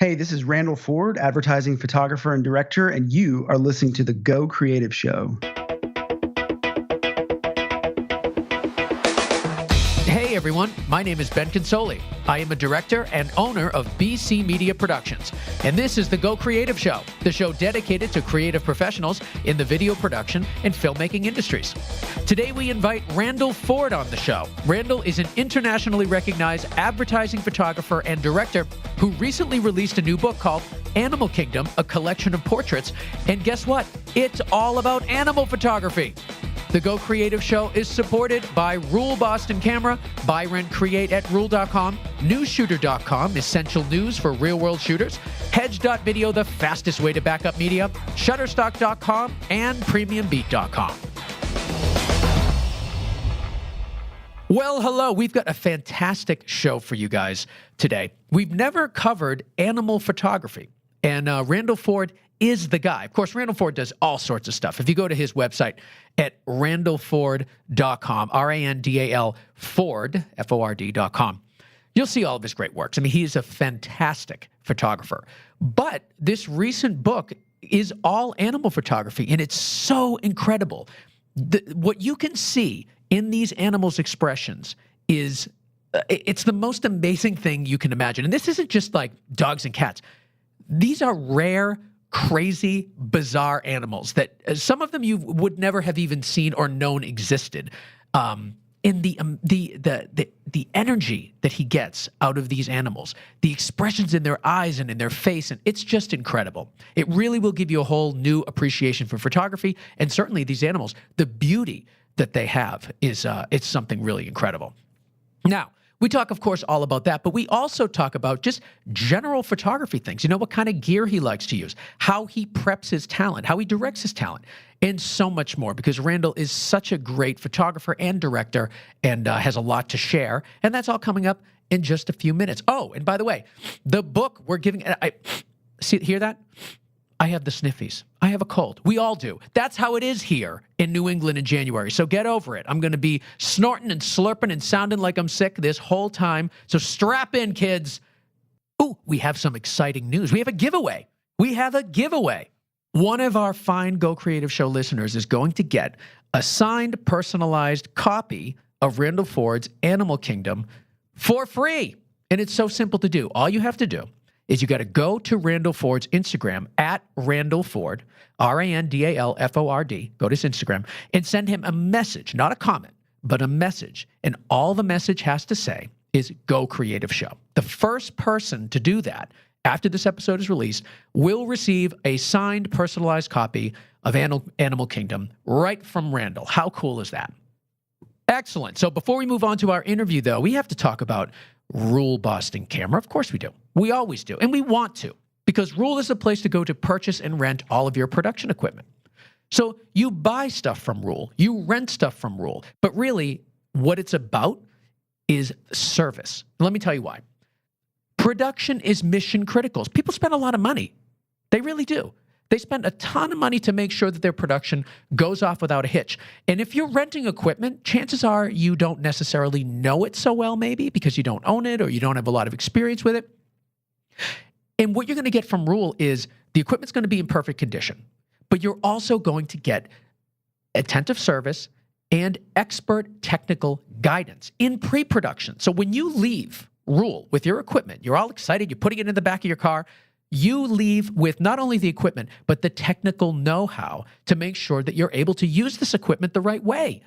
Hey, this is Randal Ford, advertising photographer and director, and you are listening to the Go Creative Show. Hey everyone, my name is Ben Consoli. I am a director and owner of BC Media Productions, and this is the Go Creative Show, the show dedicated to creative professionals in the video production and filmmaking industries. Today we invite Randal Ford on the show. Randal is an internationally recognized advertising photographer and director who recently released a new book called Animal Kingdom, a collection of portraits, and guess what? It's all about animal photography. The Go Creative Show is supported by Rule Boston Camera, Buy Rent Create at Rule.com, NewsShooter.com, essential news for real-world shooters, Hedge.video, the fastest way to back up media, Shutterstock.com, and PremiumBeat.com. Well, hello. We've got a fantastic show for you guys today. We've never covered animal photography, and Randal Ford is the guy. Of course, Randal Ford does all sorts of stuff. If you go to his website at randalford.com, R-A-N-D-A-L Ford, F-O-R-D.com, you'll see all of his great works. I mean, he is a fantastic photographer. But this recent book is all animal photography, and it's so incredible. What you can see in these animals' expressions is, it's the most amazing thing you can imagine. And this isn't just like dogs and cats. These are rare, crazy, bizarre animals that some of them you would never have even seen or known existed. And the energy that he gets out of these animals, the expressions in their eyes and in their face, and it's just incredible. It really will give you a whole new appreciation for photography, and certainly these animals, the beauty that they have is it's something really incredible. Now, we talk, of course, all about that, but we also talk about just general photography things. You know, what kind of gear he likes to use, how he preps his talent, how he directs his talent, and so much more, because Randal is such a great photographer and director and has a lot to share, and that's all coming up in just a few minutes. Oh, and by the way, the book we're giving, hear that? I have the sniffies. I have a cold. We all do. That's how it is here in New England in January. So get over it. I'm going to be snorting and slurping and sounding like I'm sick this whole time. So strap in, kids. Ooh, we have some exciting news. We have a giveaway. One of our fine Go Creative Show listeners is going to get a signed, personalized copy of Randal Ford's Animal Kingdom for free. And it's so simple to do. All you have to do is you got to go to Randal Ford's Instagram, at Randal Ford, R-A-N-D-A-L-F-O-R-D, go to his Instagram, and send him a message, not a comment, but a message. And all the message has to say is Go Creative Show. The first person to do that after this episode is released will receive a signed, personalized copy of Animal Kingdom right from Randal. How cool is that? Excellent. So before we move on to our interview, though, we have to talk about Rule Boston Camera. Of course we do. We always do. And we want to, because Rule is a place to go to purchase and rent all of your production equipment. So you buy stuff from Rule, you rent stuff from Rule, but really what it's about is service. Let me tell you why. Production is mission critical. People spend a lot of money. They really do. They spend a ton of money to make sure that their production goes off without a hitch. And if you're renting equipment, chances are you don't necessarily know it so well, maybe because you don't own it or you don't have a lot of experience with it. And what you're going to get from Rule is the equipment's going to be in perfect condition, but you're also going to get attentive service and expert technical guidance in pre-production. So when you leave Rule with your equipment, you're all excited, you're putting it in the back of your car, you leave with not only the equipment, but the technical know-how to make sure that you're able to use this equipment the right way.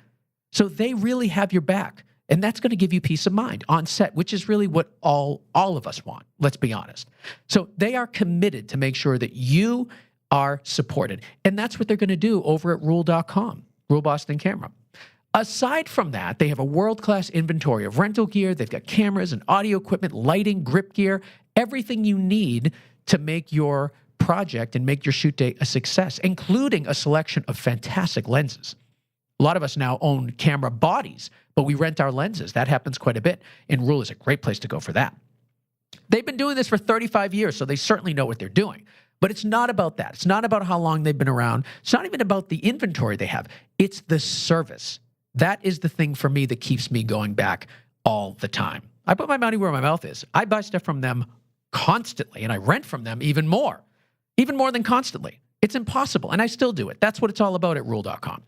So they really have your back. And that's going to give you peace of mind on set, which is really what all of us want, let's be honest. So they are committed to make sure that you are supported. And that's what they're going to do over at Rule.com, Rule Boston Camera. Aside from that, they have a world-class inventory of rental gear. They've got cameras and audio equipment, lighting, grip gear, everything you need to make your project and make your shoot day a success, including a selection of fantastic lenses. A lot of us now own camera bodies, but we rent our lenses. That happens quite a bit, and Rule is a great place to go for that. They've been doing this for 35 years, so they certainly know what they're doing. But it's not about that. It's not about how long they've been around. It's not even about the inventory they have. It's the service. That is the thing for me that keeps me going back all the time. I put my money where my mouth is. I buy stuff from them constantly, and I rent from them even more than constantly. It's impossible, and I still do it. That's what it's all about at Rule.com.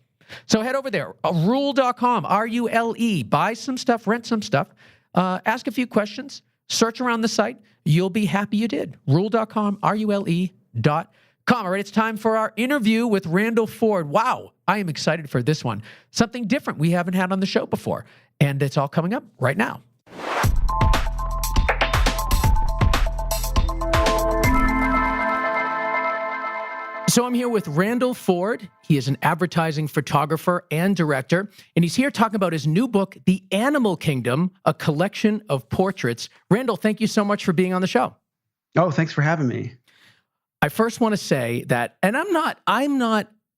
So head over there, Rule.com, R-U-L-E. Buy some stuff, rent some stuff, ask a few questions, search around the site. You'll be happy you did. Rule.com, R-U-L-E.com. All right, it's time for our interview with Randal Ford. Wow, I am excited for this one. Something different we haven't had on the show before, and it's all coming up right now. So I'm here with Randal Ford. He is an advertising photographer and director, and he's here talking about his new book, The Animal Kingdom, a collection of portraits. Randal, thank you so much for being on the show. Oh, thanks for having me. I first want to say that, and I'm not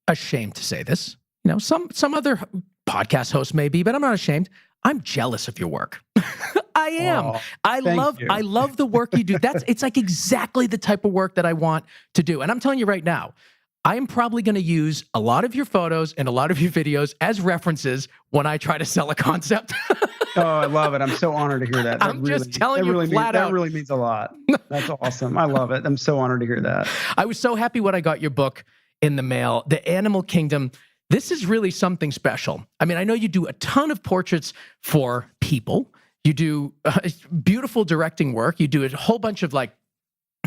ashamed to say this. You know, some other podcast hosts may be, but I'm not ashamed. I'm jealous of your work. I am. Oh, I love the work you do. It's like exactly the type of work that I want to do. And I'm telling you right now, I am probably going to use a lot of your photos and a lot of your videos as references when I try to sell a concept. Oh, I love it. I'm so honored to hear that. I'm just telling you flat out. That really means a lot. That's awesome. I love it. I'm so honored to hear that. I was so happy when I got your book in the mail, The Animal Kingdom. This is really something special. I mean, I know you do a ton of portraits for people. You do beautiful directing work. You do a whole bunch of like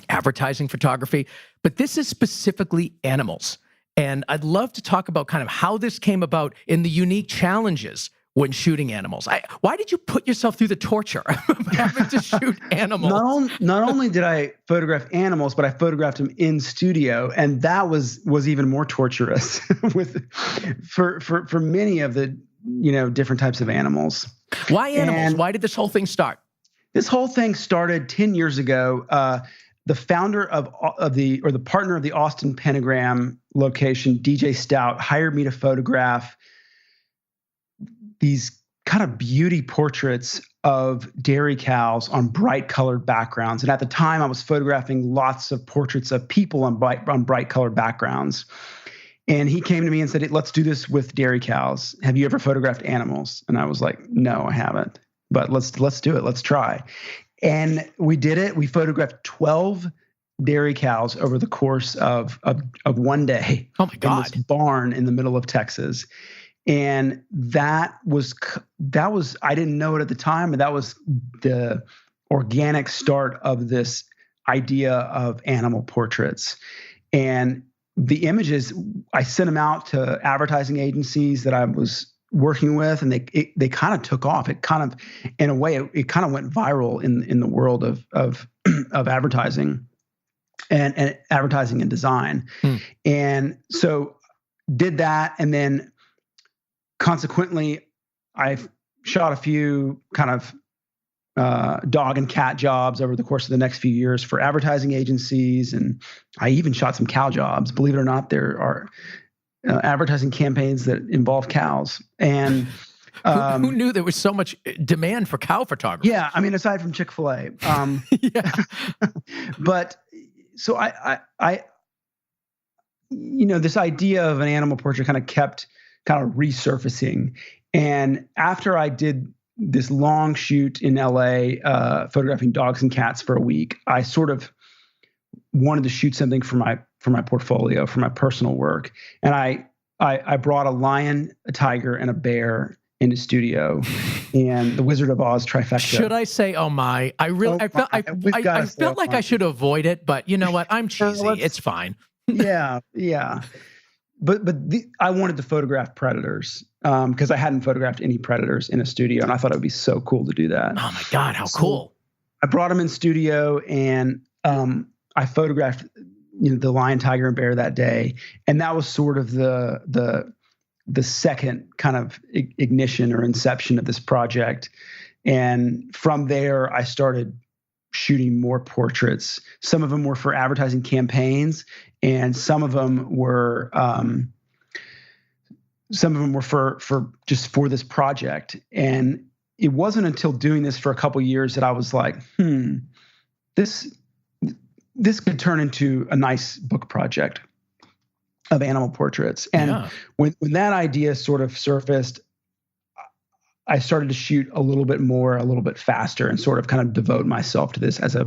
advertising photography, but this is specifically animals. And I'd love to talk about kind of how this came about in the unique challenges when shooting animals. Why did you put yourself through the torture of having to shoot animals? Not only did I photograph animals, but I photographed them in studio, and that was even more torturous for many of the different types of animals. Why animals? And why did this whole thing start? This whole thing started 10 years ago. The founder of the partner of the Austin Pentagram location, DJ Stout, hired me to photograph these kind of beauty portraits of dairy cows on bright colored backgrounds. And at the time I was photographing lots of portraits of people on bright colored backgrounds. And he came to me and said, let's do this with dairy cows. Have you ever photographed animals? And I was like, no, I haven't, but let's do it. Let's try. And we did it. We photographed 12 dairy cows over the course of one day. Oh my God. In this barn in the middle of Texas. And that was, I didn't know it at the time, but that was the organic start of this idea of animal portraits. And the images, I sent them out to advertising agencies that I was working with, and they kind of took off. It kind of, in a way, it kind of went viral in the world of advertising and advertising and design. And so did that, and then consequently, I shot a few kind of dog and cat jobs over the course of the next few years for advertising agencies, and I even shot some cow jobs. Believe it or not, there are advertising campaigns that involve cows. And who knew there was so much demand for cow photography? Yeah, I mean, aside from Chick-fil-A. Yeah. But so I this idea of an animal portrait kind of kept kind of resurfacing. And after I did this long shoot in LA, photographing dogs and cats for a week, I sort of wanted to shoot something for my portfolio, for my personal work. And I brought a lion, a tiger, and a bear into studio, and the Wizard of Oz trifecta. Should I say, oh my? I felt like I should avoid it, but you know what? I'm cheesy. It's fine. Yeah. But I wanted to photograph predators because I hadn't photographed any predators in a studio, and I thought it would be so cool to do that. Oh my God, how cool! I brought them in studio, and I photographed the lion, tiger, and bear that day, and that was sort of the second kind of ignition or inception of this project. And from there, I started shooting more portraits. Some of them were for advertising campaigns, and some of them were for just for this project. And it wasn't until doing this for a couple of years that I was like, this could turn into a nice book project of animal portraits. And when that idea sort of surfaced, I started to shoot a little bit more, a little bit faster, and sort of kind of devote myself to this as a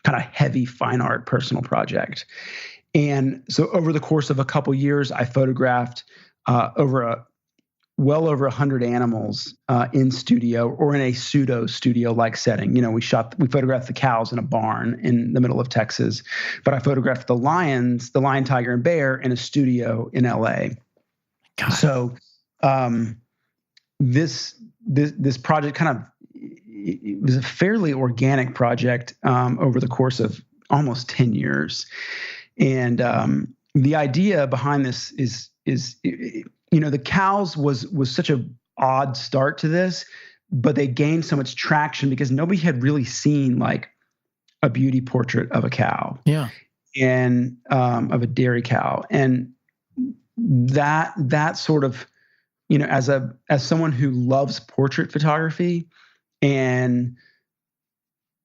kind of heavy fine art personal project. And so over the course of a couple years, I photographed well over 100 animals in studio or in a pseudo studio-like setting. We photographed the cows in a barn in the middle of Texas, but I photographed the lions, the lion, tiger, and bear in a studio in LA. God. So this project it was a fairly organic project over the course of almost 10 years. And the idea behind this is the cows was such a odd start to this, but they gained so much traction because nobody had really seen like a beauty portrait of a cow. Yeah. And of a dairy cow. And that sort of, as someone who loves portrait photography and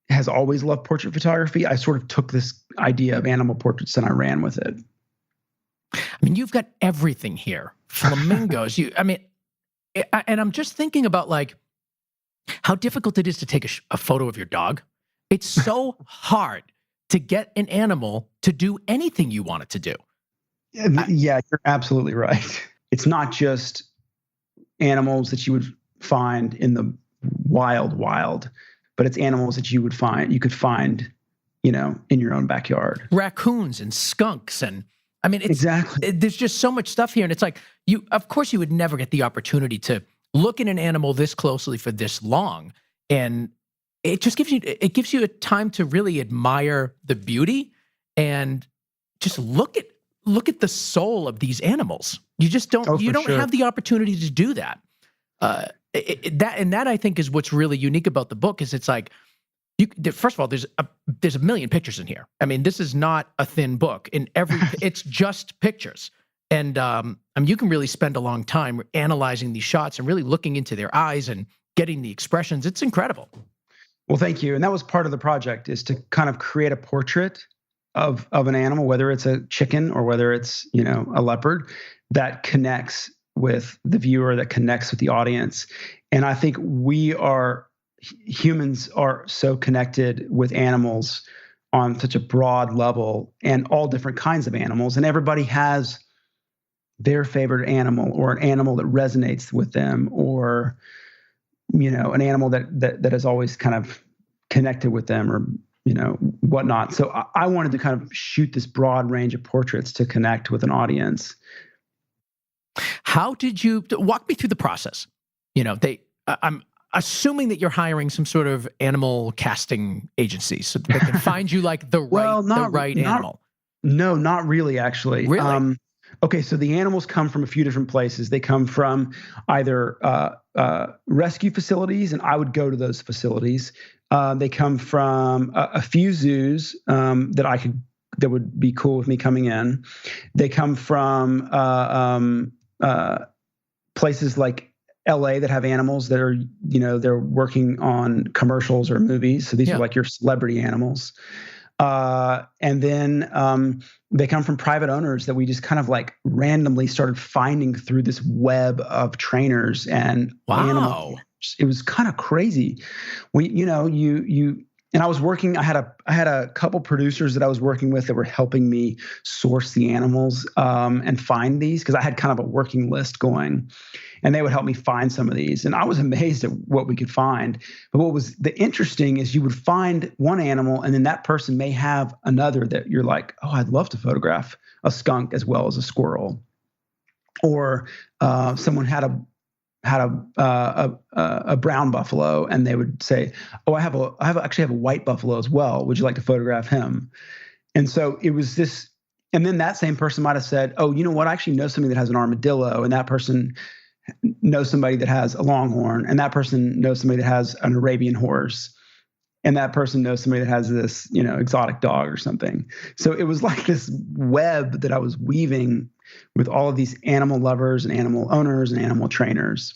has always loved portrait photography, I sort of took this idea of animal portraits and I ran with it. I mean, you've got everything here. Flamingos. And I'm just thinking about like how difficult it is to take a photo of your dog. It's so hard to get an animal to do anything you want it to do. Yeah, you're absolutely right. It's not just animals that you would find in the wild, but it's animals that you could find, in your own backyard. Raccoons and skunks and exactly. There's just so much stuff here. And it's like, of course you would never get the opportunity to look at an animal this closely for this long. And it just gives you a time to really admire the beauty and just look at the soul of these animals. You just don't, have the opportunity to do that. That I think is what's really unique about the book is it's like, first of all, there's a million pictures in here. I mean, this is not a thin book. It's just pictures. And you can really spend a long time analyzing these shots and really looking into their eyes and getting the expressions. It's incredible. Well, thank you. And that was part of the project, is to kind of create a portrait of an animal, whether it's a chicken or whether it's, a leopard, that connects with the viewer, that connects with the audience. And I think humans are so connected with animals on such a broad level, and all different kinds of animals. And everybody has their favorite animal, or an animal that resonates with them, or, an animal that has always kind of connected with them, or, whatnot. So I wanted to kind of shoot this broad range of portraits to connect with an audience. How did you walk me through the process? I'm assuming that you're hiring some sort of animal casting agency so that they can find you like the right animal. No, not really, actually. Really? Okay, so the animals come from a few different places. They come from either rescue facilities, and I would go to those facilities. They come from a few zoos that would be cool with me coming in. They come from places like LA that have animals that are, they're working on commercials or movies. So these are like your celebrity animals. And then they come from private owners that we just kind of like randomly started finding through this web of trainers and animals. It was kind of crazy. And I was working, I had a couple producers that I was working with that were helping me source the animals and find these, because I had kind of a working list going, and they would help me find some of these. And I was amazed at what we could find. But what was the interesting is you would find one animal, and then that person may have another that you're like, oh, I'd love to photograph a skunk as well as a squirrel. Or someone had a brown buffalo, and they would say, "Oh, I actually have a white buffalo as well. Would you like to photograph him?" And so it was this, and then that same person might have said, "Oh, you know what? I actually know somebody that has an armadillo," and that person knows somebody that has a longhorn, and that person knows somebody that has an Arabian horse, and that person knows somebody that has this, exotic dog or something. So it was like this web that I was weaving with all of these animal lovers and animal owners and animal trainers.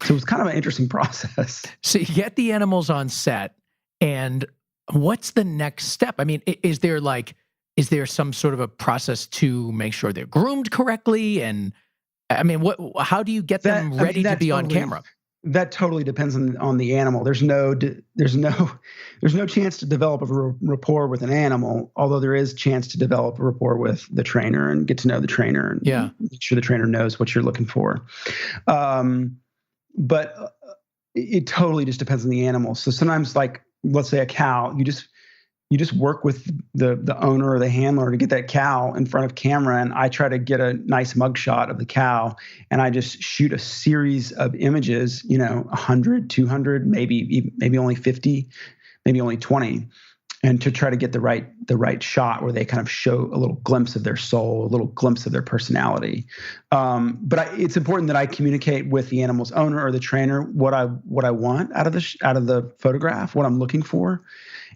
So it was kind of an interesting process. So you get the animals on set, and what's the next step? I mean, is there some sort of a process to make sure they're groomed correctly? And I mean, how do you get them ready to be on camera? That totally depends on the animal. There's no chance to develop a rapport with an animal, although there is chance to develop a rapport with the trainer and get to know the trainer and make sure the trainer knows what you're looking for. But it totally just depends on the animal. So sometimes, like, let's say a cow, you just work with the owner or the handler to get that cow in front of camera. And I try to get a nice mugshot of the cow, and I just shoot a series of images, 100, 200, maybe only 50, maybe only 20, and to try to get the right shot where they kind of show a little glimpse of their soul, a little glimpse of their personality. But it's important that I communicate with the animal's owner or the trainer what I want out of the photograph, what I'm looking for,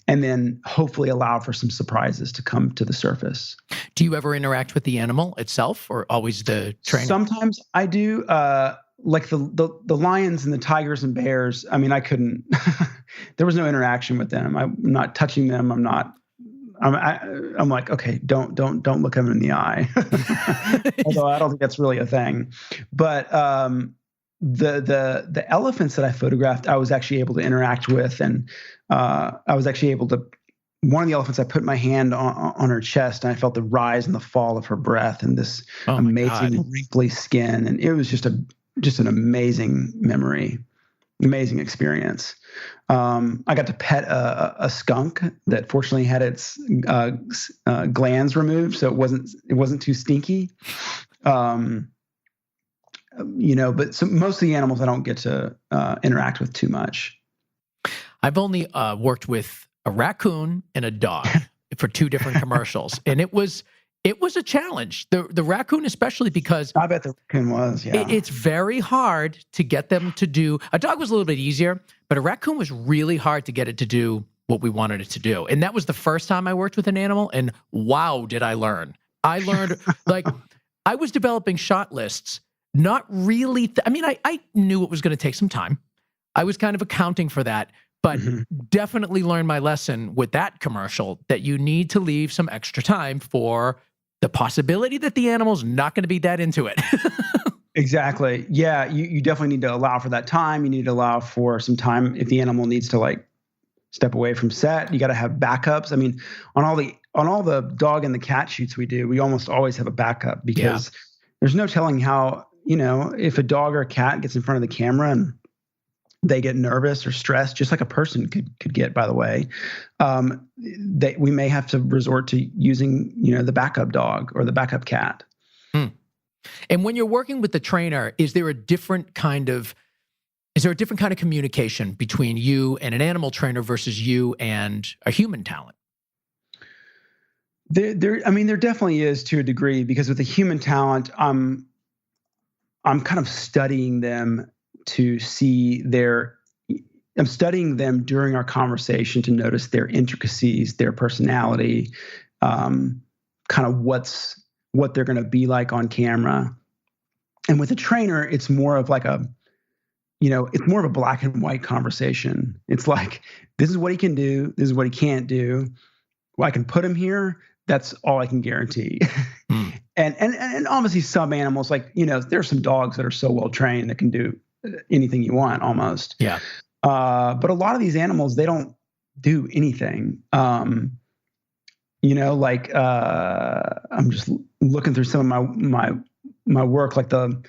and then hopefully allow for some surprises to come to the surface. Do you ever interact with the animal itself, or always the trainer? Sometimes I do. Like the lions and the tigers and bears. I mean, I couldn't. There was no interaction with them. I'm not touching them. I'm like, okay, don't look them in the eye. Although I don't think that's really a thing. But the elephants that I photographed, I was actually able to interact with, and I was actually able to. One of the elephants, I put my hand on her chest, and I felt the rise and the fall of her breath, and this amazing wrinkly skin, and it was just an amazing memory, amazing experience. I got to pet a skunk that fortunately had its glands removed, so it wasn't too stinky. But so most of the animals I don't get to interact with too much. I've only worked with a raccoon and a dog for 2 different commercials, and it was a challenge. The raccoon, especially because I bet the raccoon was. Yeah, it's very hard to get them to do. A dog was a little bit easier, but a raccoon was really hard to get it to do what we wanted it to do. And that was the first time I worked with an animal, and wow, did I learn! I learned like I was developing shot lists. Not really. I mean, I knew it was going to take some time. I was kind of accounting for that. But definitely learned my lesson with that commercial that you need to leave some extra time for the possibility that the animal's not going to be that into it. Exactly. Yeah, you definitely need to allow for that time. You need to allow for some time if the animal needs to like step away from set. You got to have backups. I mean, on all the dog and the cat shoots we do, we almost always have a backup because there's no telling how, if a dog or a cat gets in front of the camera and they get nervous or stressed, just like a person could get, by the way, we may have to resort to using, the backup dog or the backup cat. And when you're working with the trainer, is there a different kind of communication between you and an animal trainer versus you and a human talent? There definitely is to a degree, because with a human talent, I'm kind of studying them to see I'm studying them during our conversation to notice their intricacies, their personality, kind of what they're going to be like on camera. And with a trainer, it's more of like it's more of a black and white conversation. It's like, this is what he can do. This is what he can't do. Well, I can put him here. That's all I can guarantee. And obviously some animals, like, there are some dogs that are so well trained that can do anything you want almost. Yeah. But a lot of these animals, they don't do anything. I'm just looking through some of my work, like the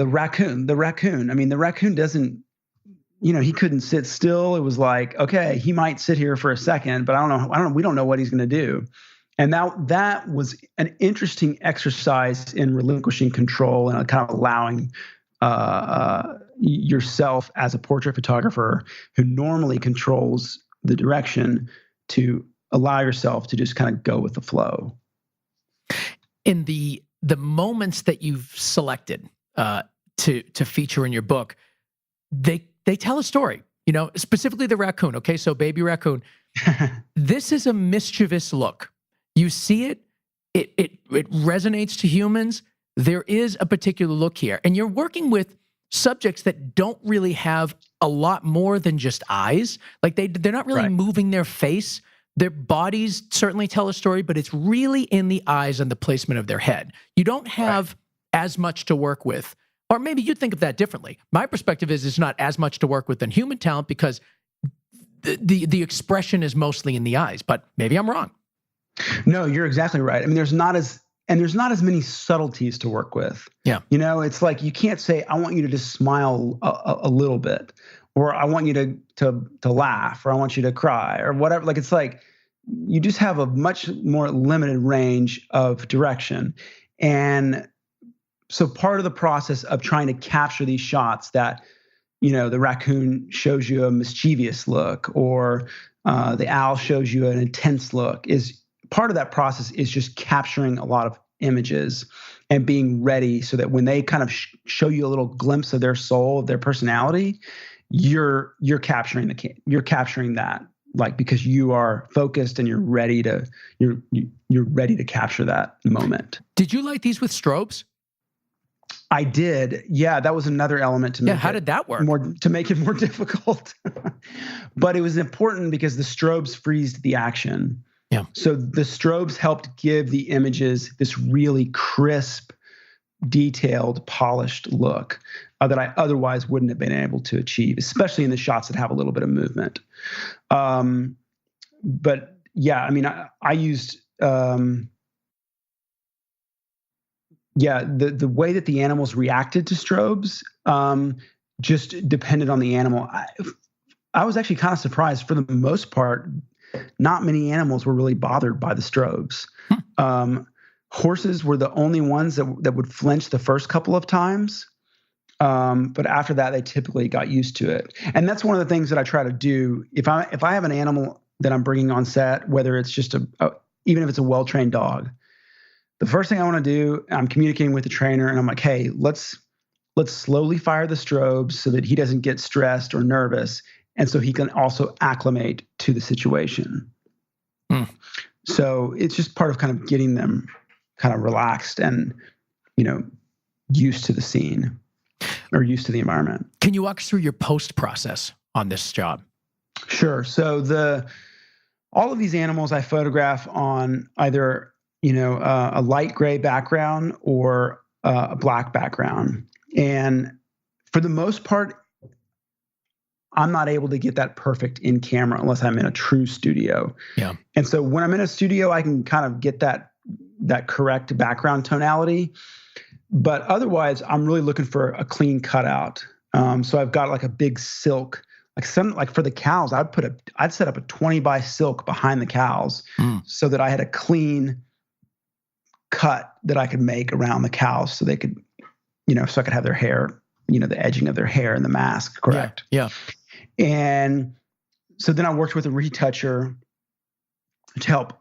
raccoon. I mean, the raccoon doesn't, he couldn't sit still. It was like, okay, he might sit here for a second, but we don't know what he's going to do. And that was an interesting exercise in relinquishing control and kind of allowing yourself as a portrait photographer who normally controls the direction to allow yourself to just kind of go with the flow. In the moments that you've selected to feature in your book, they tell a story, specifically the raccoon. Okay, so baby raccoon, this is a mischievous look. You see it resonates to humans. There is a particular look here, and you're working with subjects that don't really have a lot more than just eyes. Like they're not really moving their face. Their bodies certainly tell a story, but it's really in the eyes and the placement of their head. You don't have as much to work with Or maybe you think of that differently. My perspective is it's not as much to work with than human talent because the expression is mostly in the eyes, but maybe I'm wrong. No, you're exactly right. I mean, there's not as many subtleties to work with. Yeah. It's like you can't say, I want you to just smile a little bit, or I want you to laugh, or I want you to cry, or whatever. Like, it's like you just have a much more limited range of direction. And so part of the process of trying to capture these shots that, the raccoon shows you a mischievous look, or the owl shows you an intense look, is part of that process is just capturing a lot of images and being ready so that when they kind of show you a little glimpse of their soul, of their personality, you're capturing that, like, because you are focused and you're ready to capture that moment. Did you light these with strobes? I did. Yeah, that was another element to make how did that work? To make it more difficult. But it was important because the strobes freezed the action. Yeah. So the strobes helped give the images this really crisp, detailed, polished look that I otherwise wouldn't have been able to achieve, especially in the shots that have a little bit of movement. But yeah, I mean, I used, the way that the animals reacted to strobes just depended on the animal. I was actually kind of surprised. For the most part, not many animals were really bothered by the strobes. Horses were the only ones that would flinch the first couple of times. But after that, they typically got used to it. And that's one of the things that I try to do. If I have an animal that I'm bringing on set, whether it's just even if it's a well-trained dog, the first thing I want to do, I'm communicating with the trainer and I'm like, hey, let's slowly fire the strobes so that he doesn't get stressed or nervous. And so he can also acclimate to the situation. So it's just part of kind of getting them kind of relaxed and, used to the scene or used to the environment. Can you walk us through your post process on this job? Sure. So all of these animals I photograph on either a light gray background or a black background. And for the most part, I'm not able to get that perfect in camera unless I'm in a true studio. Yeah. And so when I'm in a studio, I can kind of get that correct background tonality. But otherwise, I'm really looking for a clean cutout. So I've got like a big silk, like for the cows, I'd set up a 20 by silk behind the cows so that I had a clean cut that I could make around the cows so they could, so I could have their hair, the edging of their hair and the mask correct. Yeah. And so then I worked with a retoucher to help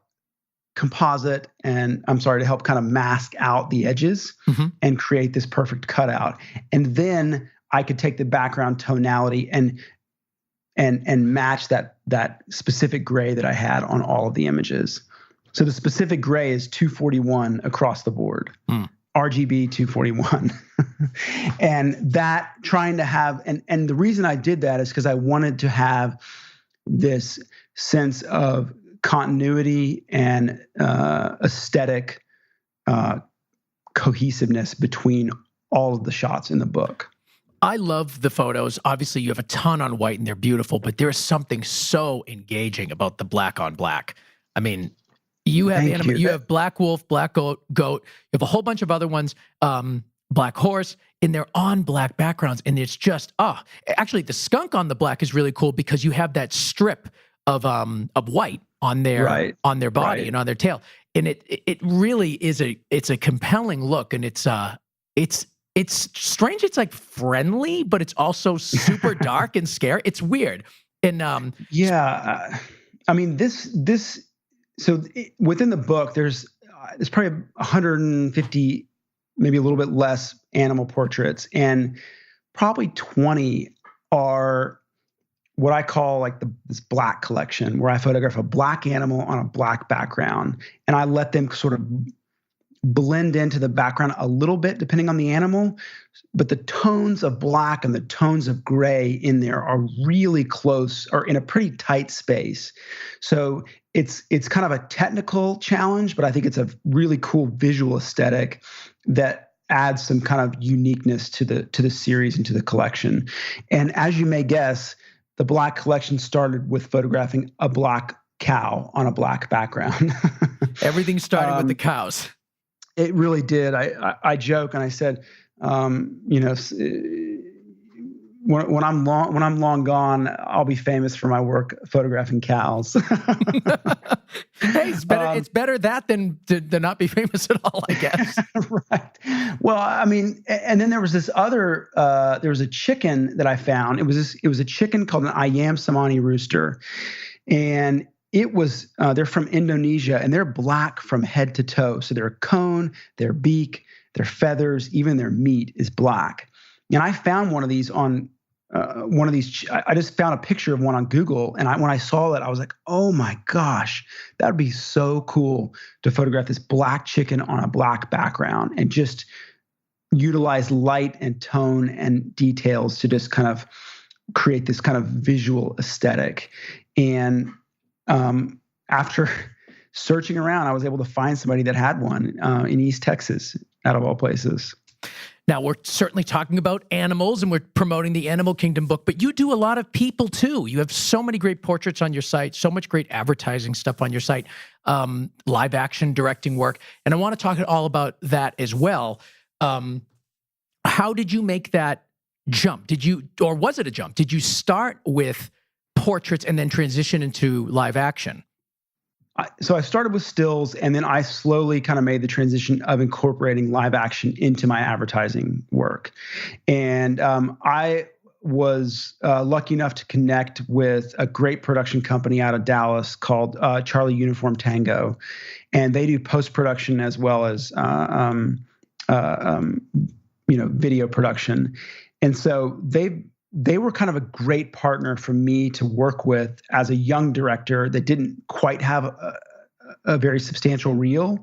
composite to help kind of mask out the edges and create this perfect cutout. And then I could take the background tonality and match that specific gray that I had on all of the images. So the specific gray is 241 across the board, RGB 241. And that trying to have, and the reason I did that is because I wanted to have this sense of continuity and aesthetic cohesiveness between all of the shots in the book. I love the photos. Obviously, you have a ton on white and they're beautiful, but there is something so engaging about the black on black. I mean, you have black wolf, black goat. You have a whole bunch of other ones, black horse, and they're on black backgrounds. And it's just, actually the skunk on the black is really cool because you have that strip of white on their body and on their tail. And it really is it's a compelling look. And it's strange. It's like friendly, but it's also super dark and scary. It's weird. And I mean, so within the book, there's probably 150, maybe a little bit less animal portraits, and probably 20 are what I call like this black collection, where I photograph a black animal on a black background, and I let them sort of blend into the background a little bit depending on the animal, but the tones of black and the tones of gray in there are really close or in a pretty tight space. So it's kind of a technical challenge, but I think it's a really cool visual aesthetic that add some kind of uniqueness to the series and to the collection. And as you may guess, the black collection started with photographing a black cow on a black background. Everything started with the cows. It really did. I joke and I said, when I'm long gone, I'll be famous for my work photographing cows. Hey, it's better that than to not be famous at all, I guess. Right. Well, I mean, and then there was this other. There was a chicken that I found. It was a chicken called an ayam samani rooster, and it was. They're from Indonesia, and they're black from head to toe. So their cone, their beak, their feathers, even their meat is black. And I found one of these on. I just found a picture of one on Google, and when I saw it, I was like, "Oh my gosh, that would be so cool to photograph this black chicken on a black background and just utilize light and tone and details to just kind of create this kind of visual aesthetic." And after searching around, I was able to find somebody that had one in East Texas, out of all places. Now, we're certainly talking about animals and we're promoting the Animal Kingdom book, but you do a lot of people too. You have so many great portraits on your site, so much great advertising stuff on your site, live action directing work. And I want to talk all about that as well. How did you make that jump? Or was it a jump? Did you start with portraits and then transition into live action? So I started with stills, and then I slowly kind of made the transition of incorporating live action into my advertising work. And I was lucky enough to connect with a great production company out of Dallas called Charlie Uniform Tango, and they do post-production as well as video production. And so they were kind of a great partner for me to work with as a young director that didn't quite have a very substantial reel.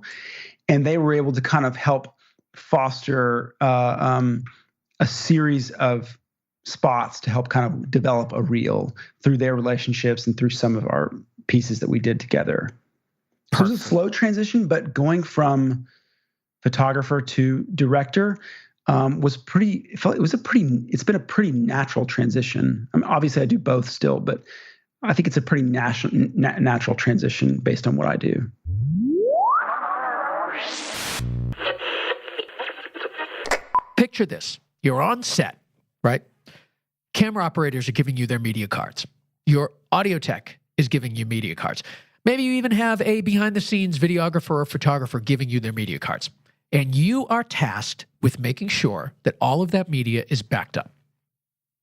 And they were able to kind of help foster a series of spots to help kind of develop a reel through their relationships and through some of our pieces that we did together. So it was a slow transition, but going from photographer to director it's been a pretty natural transition. I mean, obviously I do both still, but I think it's a pretty natural transition based on what I do. Picture this. You're on set, right? Camera operators are giving you their media cards. Your audio tech is giving you media cards. Maybe you even have a behind-the-scenes videographer or photographer giving you their media cards. And you are tasked with making sure that all of that media is backed up.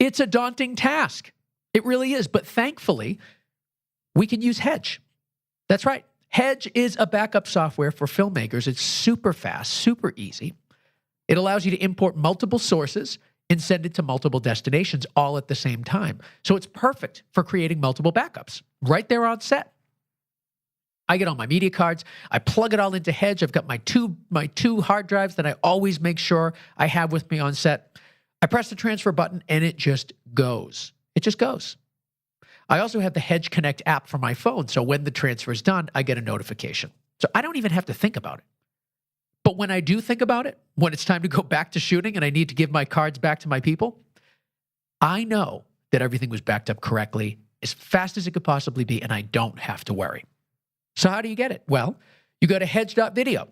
It's a daunting task. It really is. But thankfully, we can use Hedge. That's right. Hedge is a backup software for filmmakers. It's super fast, super easy. It allows you to import multiple sources and send it to multiple destinations all at the same time. So it's perfect for creating multiple backups right there on set. I get all my media cards. I plug it all into Hedge. I've got my two hard drives that I always make sure I have with me on set. I press the transfer button and it just goes. It just goes. I also have the Hedge Connect app for my phone. So when the transfer is done, I get a notification. So I don't even have to think about it. But when I do think about it, when it's time to go back to shooting and I need to give my cards back to my people, I know that everything was backed up correctly as fast as it could possibly be, and I don't have to worry. So how do you get it? Well, you go to hedge.video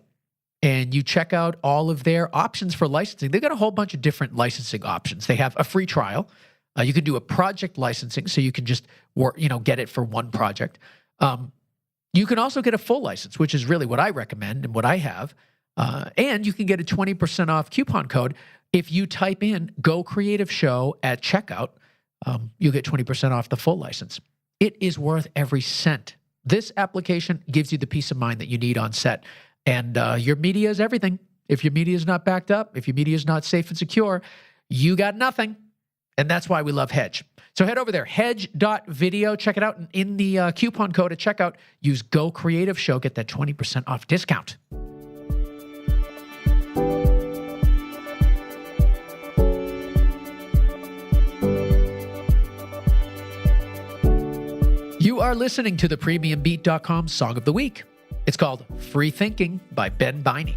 and you check out all of their options for licensing. They've got a whole bunch of different licensing options. They have a free trial. You can do a project licensing, so you can just get it for one project. You can also get a full license, which is really what I recommend and what I have. And you can get a 20% off coupon code. If you type in Go Creative Show at checkout, you'll get 20% off the full license. It is worth every cent. This application gives you the peace of mind that you need on set. And your media is everything. If your media is not backed up, if your media is not safe and secure, you got nothing. And that's why we love Hedge. So head over there, hedge.video, check it out. And in the coupon code at checkout, use Go Creative Show, get that 20% off discount. You are listening to the PremiumBeat.com Song of the Week. It's called Free Thinking by Ben Biney.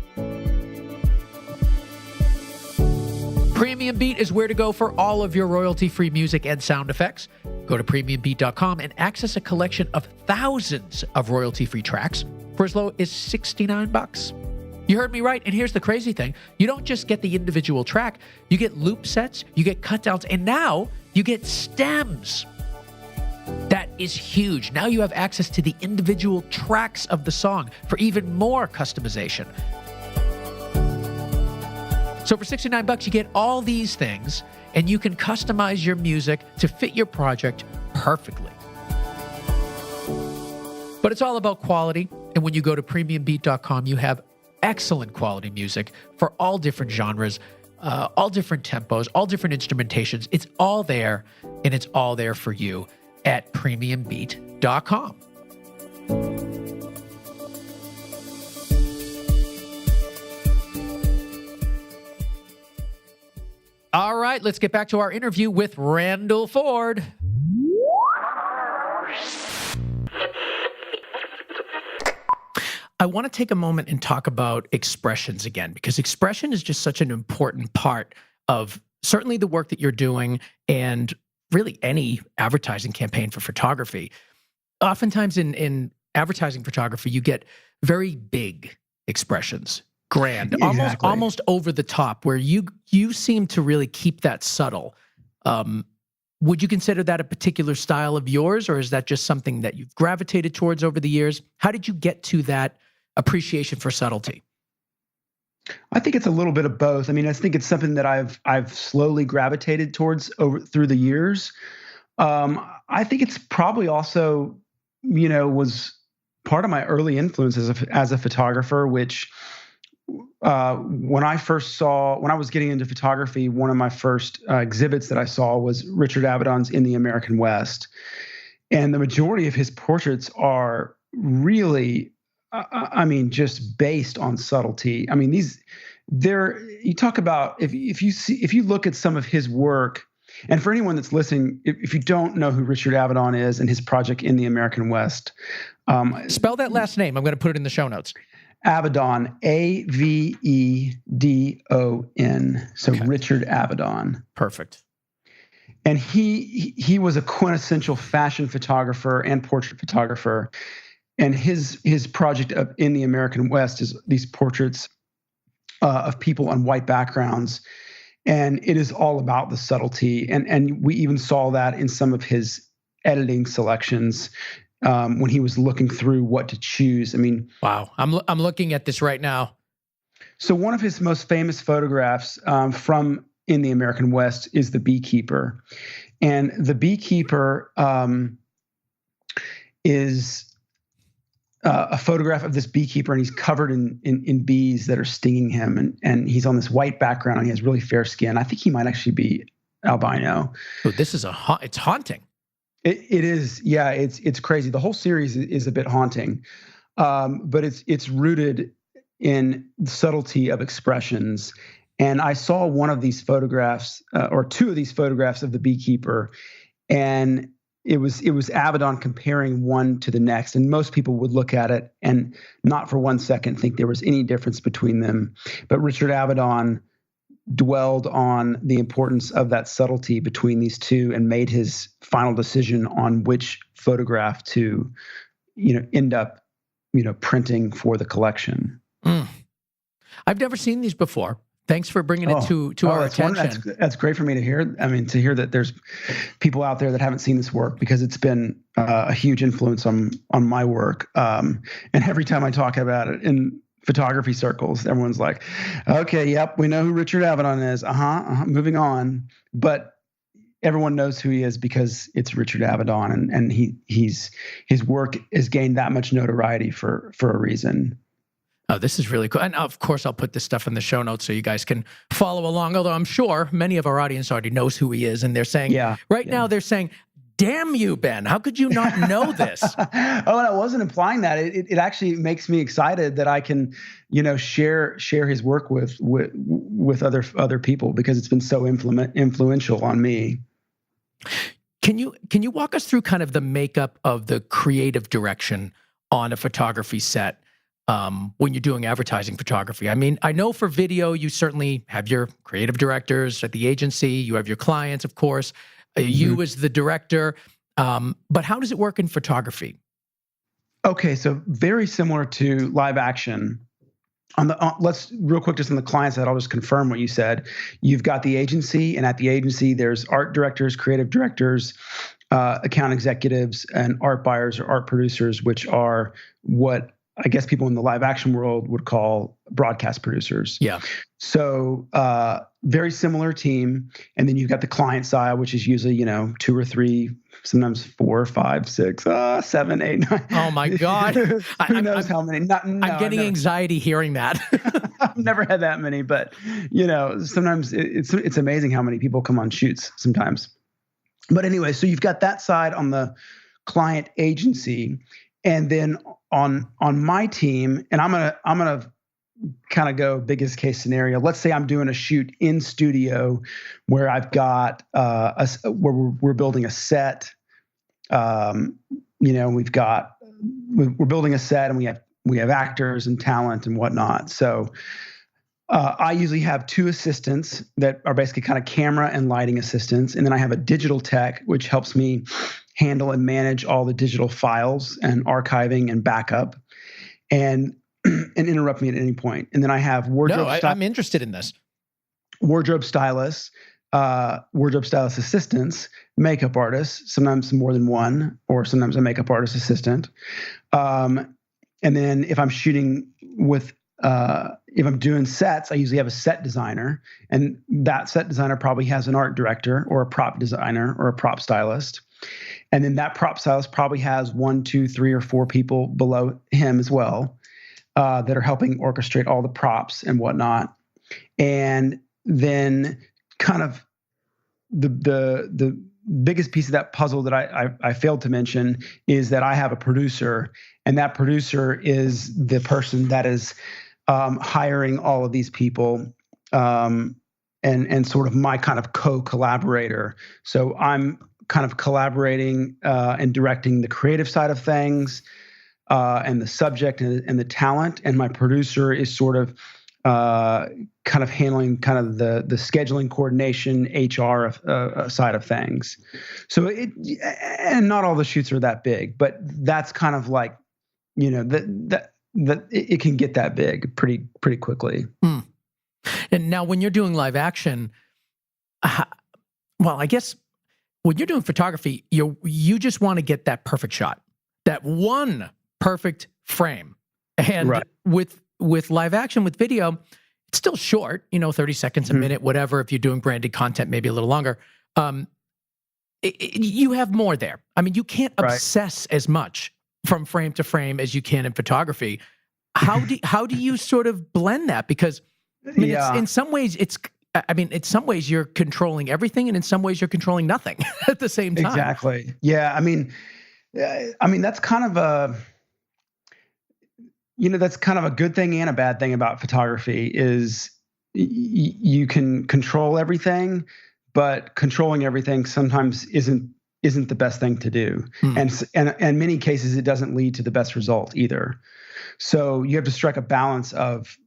Premium Beat is where to go for all of your royalty-free music and sound effects. Go to premiumbeat.com and access a collection of thousands of royalty-free tracks for as low as $69. You heard me right, and here's the crazy thing. You don't just get the individual track, you get loop sets, you get cutdowns, and now you get stems. That is huge. Now you have access to the individual tracks of the song for even more customization. So for $69, you get all these things, and you can customize your music to fit your project perfectly. But it's all about quality, and when you go to premiumbeat.com, you have excellent quality music for all different genres, all different tempos, all different instrumentations. It's all there, and it's all there for you at premiumbeat.com. All right, let's get back to our interview with Randal Ford. I want to take a moment and talk about expressions again, because expression is just such an important part of certainly the work that you're doing and really any advertising campaign for photography. Oftentimes in advertising photography, you get very big expressions, grand, Exactly. almost over the top, where you seem to really keep that subtle. Would you consider that a particular style of yours, or is that just something that you've gravitated towards over the years? How did you get to that appreciation for subtlety? I think it's a little bit of both. I mean, I think it's something that I've slowly gravitated towards through the years. I think it's probably also, was part of my early influence as a photographer, which when I was getting into photography, one of my first exhibits that I saw was Richard Avedon's In the American West. And the majority of his portraits are really, just based on subtlety. I mean, you talk about, if you look at some of his work, and for anyone that's listening, if you don't know who Richard Avedon is and his project In the American West. Spell that last name. I'm going to put it in the show notes. Avedon, Avedon. So okay. Richard Avedon. Perfect. And he was a quintessential fashion photographer and portrait photographer. And his project In the American West is these portraits of people on white backgrounds. And it is all about the subtlety. And we even saw that in some of his editing selections when he was looking through what to choose. I mean, wow, I'm looking at this right now. So one of his most famous photographs from In the American West is the beekeeper. And the beekeeper is a photograph of this beekeeper, and he's covered in bees that are stinging him. And he's on this white background, and he has really fair skin. I think he might actually be albino. Oh, this is it's haunting. It is. Yeah, it's crazy. The whole series is a bit haunting, but it's rooted in the subtlety of expressions. And I saw one of these photographs, or two of these photographs of the beekeeper, and it was Avedon comparing one to the next. And most people would look at it and not for 1 second think there was any difference between them. But Richard Avedon dwelled on the importance of that subtlety between these two and made his final decision on which photograph to, end up, printing for the collection. I've never seen these before. Thanks for bringing it to our attention. That's great for me to hear. I mean, to hear that there's people out there that haven't seen this work, because it's been a huge influence on my work. And every time I talk about it in photography circles, everyone's like, okay, yep, we know who Richard Avedon is. Moving on. But everyone knows who he is because it's Richard Avedon, and his work has gained that much notoriety for a reason. Oh, this is really cool. And of course, I'll put this stuff in the show notes so you guys can follow along. Although I'm sure many of our audience already knows who he is. And they're saying, now they're saying, damn you, Ben, how could you not know this? Oh, and I wasn't implying that. It actually makes me excited that I can, share his work with other people, because it's been so influential on me. Can you walk us through kind of the makeup of the creative direction on a photography set? when you're doing advertising photography? I mean, I know for video, you certainly have your creative directors at the agency. You have your clients, of course. You as the director. But how does it work in photography? Okay, so very similar to live action. Let's real quick, just on the client side, I'll just confirm what you said. You've got the agency, and at the agency, there's art directors, creative directors, account executives, and art buyers or art producers, which are what I guess people in the live action world would call broadcast producers. Yeah. So very similar team. And then you've got the client side, which is usually, 2 or 3, sometimes 4, 5, 6, 7, 8, 9. Oh my God. Who knows how many? I'm getting anxiety hearing that. I've never had that many, but sometimes it's amazing how many people come on shoots sometimes. But anyway, so you've got that side on the client agency. And then on my team, and I'm gonna kind of go biggest case scenario. Let's say I'm doing a shoot in studio where I've got where we're building a set. We're building a set, and we have actors and talent and whatnot. So I usually have 2 assistants that are basically kind of camera and lighting assistants, and then I have a digital tech which helps me handle and manage all the digital files and archiving and backup, and interrupt me at any point. And then I have wardrobe. I'm interested in this. Wardrobe stylists, wardrobe stylist assistants, makeup artists, sometimes more than one, or sometimes a makeup artist assistant. And then if I'm shooting with, if I'm doing sets, I usually have a set designer, and that set designer probably has an art director or a prop designer or a prop stylist. And then that prop stylist probably has 1, 2, 3, or 4 people below him as well that are helping orchestrate all the props and whatnot. And then kind of the biggest piece of that puzzle that I failed to mention is that I have a producer, and that producer is the person that is hiring all of these people and sort of my kind of co-collaborator. So I'm kind of collaborating and directing the creative side of things and the subject and the talent, and my producer is sort of kind of handling kind of the scheduling, coordination, HR side of things. So and not all the shoots are that big, but that's kind of like, that it can get that big pretty quickly. And now when you're doing live action, well, I guess when you're doing photography, you just want to get that perfect shot, that one perfect frame. And right. with live action, with video, it's still short, 30 seconds, a minute, whatever. If you're doing branded content, maybe a little longer. You have more there. I mean, you can't obsess as much from frame to frame as you can in photography. How do you sort of blend that? Because in some ways you're controlling everything, and in some ways you're controlling nothing at the same time. Exactly. Yeah. I mean, that's kind of a good thing and a bad thing about photography is you can control everything, but controlling everything sometimes isn't the best thing to do. And in many cases, it doesn't lead to the best result either. So you have to strike a balance of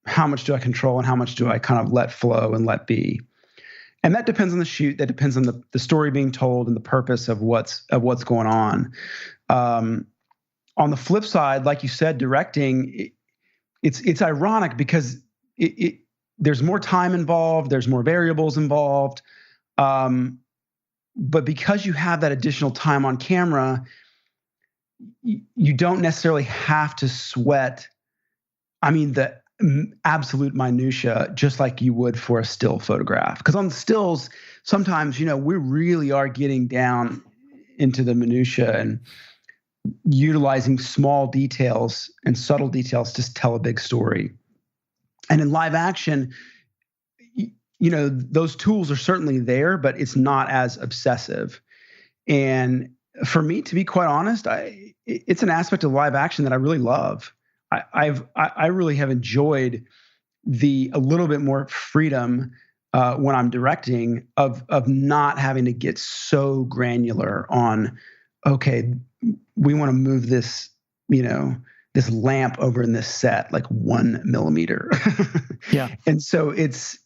how much do I control and how much do I kind of let flow and let be. And that depends on the shoot. That depends on the story being told and the purpose of what's going on. On the flip side, like you said, directing, it's ironic because there's more time involved, there's more variables involved, but because you have that additional time on camera, you don't necessarily have to sweat. I mean, the absolute minutia, just like you would for a still photograph. Because on the stills, sometimes we really are getting down into the minutia and utilizing small details and subtle details to tell a big story. And in live action, those tools are certainly there, but it's not as obsessive. And for me, to be quite honest, it's an aspect of live action that I really love. I really have enjoyed a little bit more freedom when I'm directing of not having to get so granular on, okay, we want to move this, this lamp over in this set, like 1 millimeter. Yeah. And so is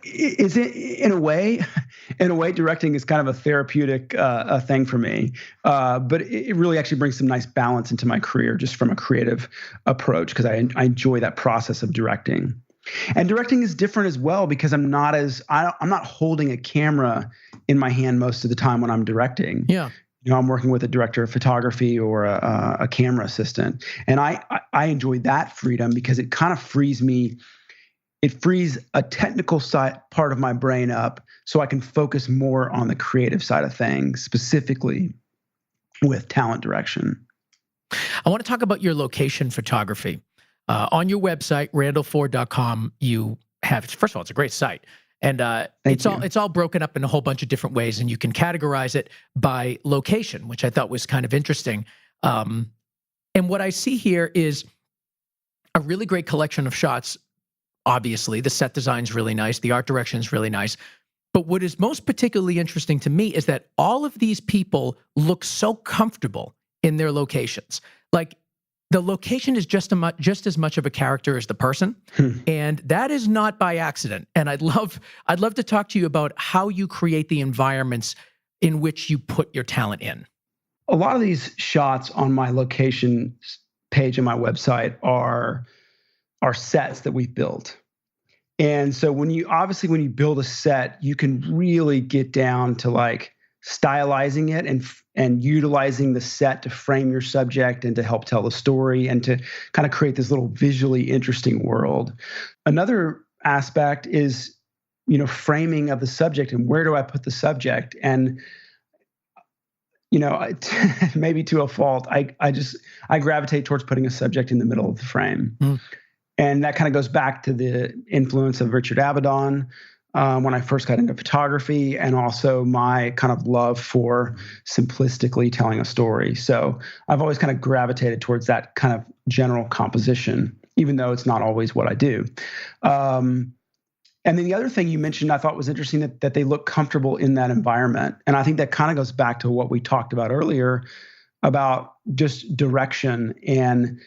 it in a way, directing is kind of a therapeutic thing for me. But it really actually brings some nice balance into my career, just from a creative approach, because I enjoy that process of directing. And directing is different as well, because I'm not holding a camera in my hand most of the time when I'm directing. Yeah. I'm working with a director of photography or a camera assistant, and I enjoy that freedom, because it kind of frees me. It frees a technical side part of my brain up, so I can focus more on the creative side of things, specifically with talent direction. I want to talk about your location photography. On your website, randalford.com, you have, first of all, it's a great site. And it's all broken up in a whole bunch of different ways, and you can categorize it by location, which I thought was kind of interesting. And what I see here is a really great collection of shots. Obviously, the set design's really nice. The art direction's really nice. But what is most particularly interesting to me is that all of these people look so comfortable in their locations. Like, the location is just as much of a character as the person. And that is not by accident. And I'd love to talk to you about how you create the environments in which you put your talent in. A lot of these shots on my location page on my website are sets that we've built. And so when you build a set, you can really get down to like stylizing it and utilizing the set to frame your subject and to help tell the story and to kind of create this little visually interesting world. Another aspect is, framing of the subject, and where do I put the subject? And maybe to a fault, I gravitate towards putting a subject in the middle of the frame. And that kind of goes back to the influence of Richard Avedon when I first got into photography, and also my kind of love for simplistically telling a story. So I've always kind of gravitated towards that kind of general composition, even though it's not always what I do. And then the other thing you mentioned I thought was interesting, that they look comfortable in that environment. And I think that kind of goes back to what we talked about earlier about just direction and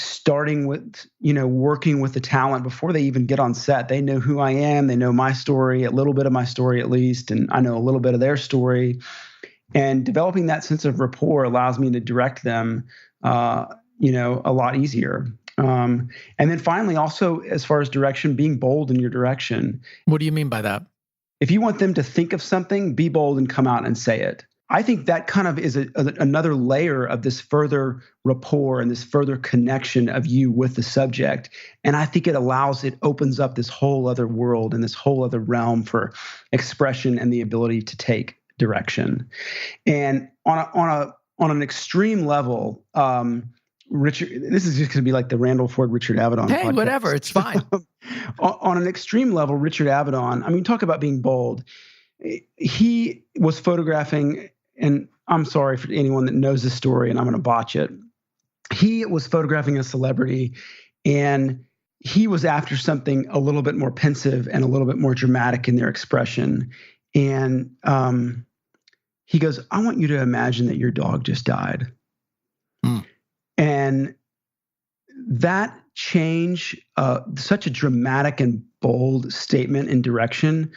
starting with, working with the talent before they even get on set. They know who I am. They know my story, a little bit of my story at least, and I know a little bit of their story. And developing that sense of rapport allows me to direct them, a lot easier. And then finally, also, as far as direction, being bold in your direction. What do you mean by that? If you want them to think of something, be bold and come out and say it. I think that kind of is another layer of this further rapport and this further connection of you with the subject. And I think it opens up this whole other world and this whole other realm for expression and the ability to take direction. And on an extreme level, Richard, this is just going to be like the Randal Ford, Richard Avedon podcast. Whatever, it's fine. On an extreme level, Richard Avedon, talk about being bold. He was photographing, and I'm sorry for anyone that knows this story, and I'm going to botch it. He was photographing a celebrity, and he was after something a little bit more pensive and a little bit more dramatic in their expression. And he goes, "I want you to imagine that your dog just died." And that change, such a dramatic and bold statement and direction,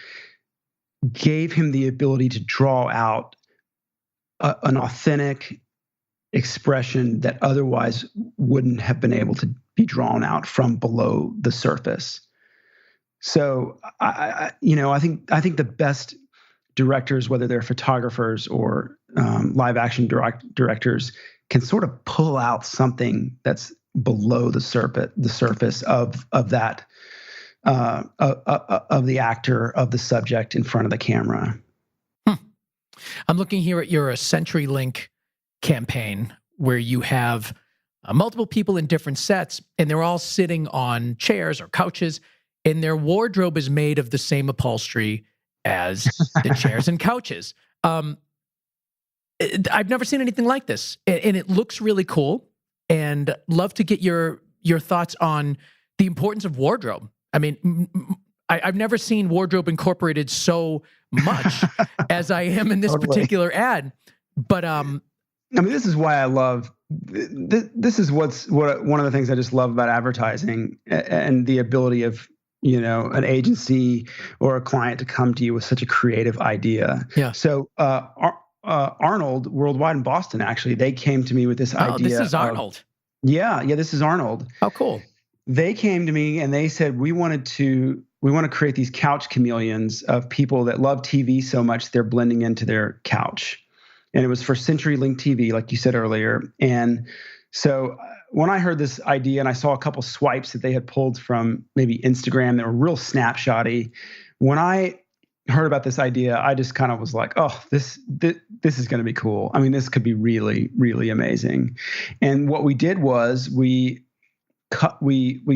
gave him the ability to draw out an authentic expression that otherwise wouldn't have been able to be drawn out from below the surface. So I think the best directors, whether they're photographers or live action directors, can sort of pull out something that's below the surface of that of the actor, of the subject in front of the camera. I'm looking here at your CenturyLink campaign, where you have multiple people in different sets, and they're all sitting on chairs or couches, and their wardrobe is made of the same upholstery as the chairs and couches. I've never seen anything like this, and it looks really cool. And love to get your thoughts on the importance of wardrobe. I mean, I've never seen wardrobe incorporated so much as I am in this particular ad. But I mean, this is why I love. This is what one of the things I just love about advertising, and the ability of an agency or a client to come to you with such a creative idea. Yeah. So Arnold Worldwide in Boston, actually, they came to me with this idea. This is Arnold. Yeah, this is Arnold. Oh, cool. They came to me and they said, we want to create these couch chameleons of people that love TV so much they're blending into their couch. And it was for CenturyLink TV, like you said earlier. And so when I heard this idea and I saw a couple swipes that they had pulled from maybe Instagram that were real snapshotty, when I heard about this idea, I just kind of was like, oh, this is going to be cool. I mean, this could be really, really amazing. And what we did was we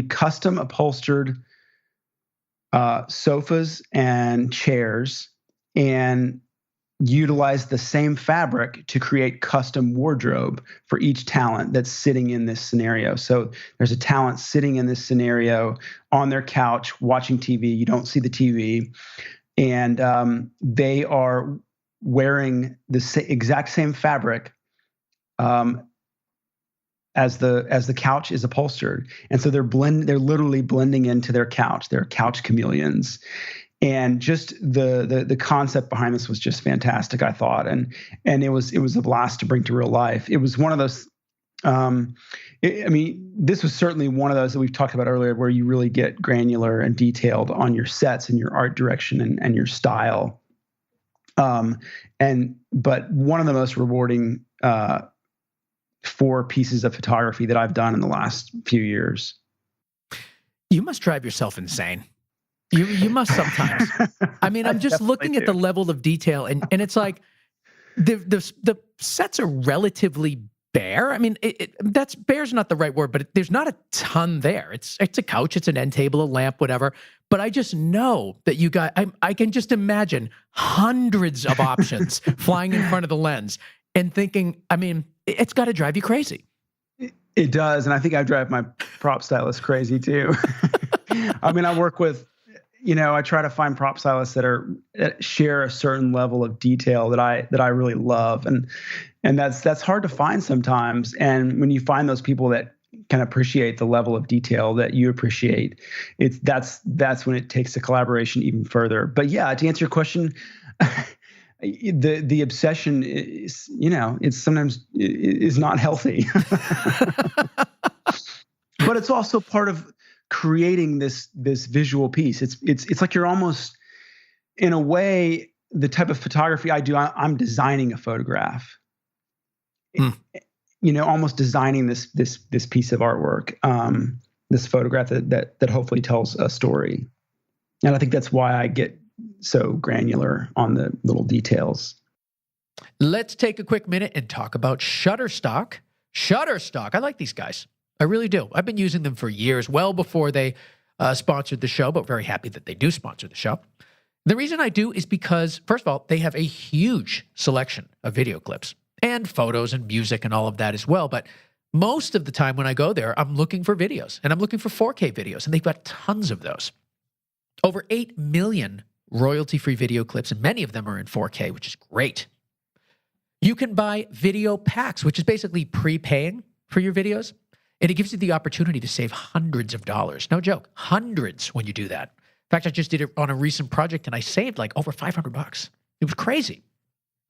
custom upholstered sofas and chairs and utilized the same fabric to create custom wardrobe for each talent that's sitting in this scenario. So there's a talent sitting in this scenario on their couch watching TV. You don't see the TV. And they are wearing the exact same fabric as the couch is upholstered, and so they're literally blending into their couch. They're couch chameleons, and just the concept behind this was just fantastic, I thought, and it was a blast to bring to real life. It was one of those. I mean, this was certainly one of those that we've talked about earlier, where you really get granular and detailed on your sets and your art direction and your style. But one of the most rewarding 4 pieces of photography that I've done in the last few years. You must drive yourself insane. You must sometimes. I mean, I'm just looking at the level of detail, and it's like the sets are relatively bare. I mean, that's bare's not the right word, but there's not a ton there. It's a couch, it's an end table, a lamp, whatever. But I just know that you got. I can just imagine hundreds of options flying in front of the lens, and thinking, I mean, it's got to drive you crazy. It does, and I think I drive my prop stylist crazy too. I mean, I work with. I try to find prop stylists that share a certain level of detail that I really love, and that's hard to find sometimes. And when you find those people that can appreciate the level of detail that you appreciate, that's when it takes the collaboration even further. But yeah, to answer your question, the obsession is, it's sometimes is not healthy, but it's also part of creating this visual piece. It's like you're almost, in a way, the type of photography I do, I'm designing a photograph. Almost designing this piece of artwork, this photograph that hopefully tells a story. And I think that's why I get so granular on the little details. Let's take a quick minute and talk about Shutterstock. Shutterstock, I like these guys. I really do. I've been using them for years, well before they sponsored the show, but very happy that they do sponsor the show. The reason I do is because, first of all, they have a huge selection of video clips and photos and music and all of that as well. But most of the time when I go there, I'm looking for videos, and I'm looking for 4K videos, and they've got tons of those. Over 8 million royalty-free video clips, and many of them are in 4K, which is great. You can buy video packs, which is basically prepaying for your videos. And it gives you the opportunity to save hundreds of dollars. No joke, hundreds when you do that. In fact, I just did it on a recent project and I saved like over $500. It was crazy.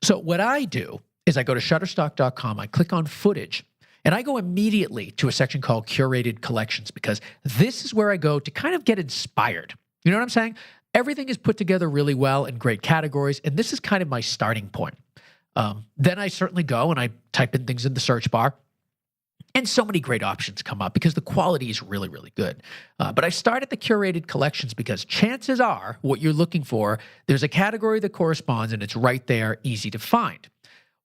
So what I do is I go to Shutterstock.com, I click on footage, and I go immediately to a section called Curated Collections, because this is where I go to kind of get inspired. You know what I'm saying? Everything is put together really well in great categories, and this is kind of my starting point. Then I certainly go and I type in things in the search bar. And so many great options come up because the quality is really, really good. But I start at the curated collections because chances are what you're looking for, there's a category that corresponds and it's right there, easy to find.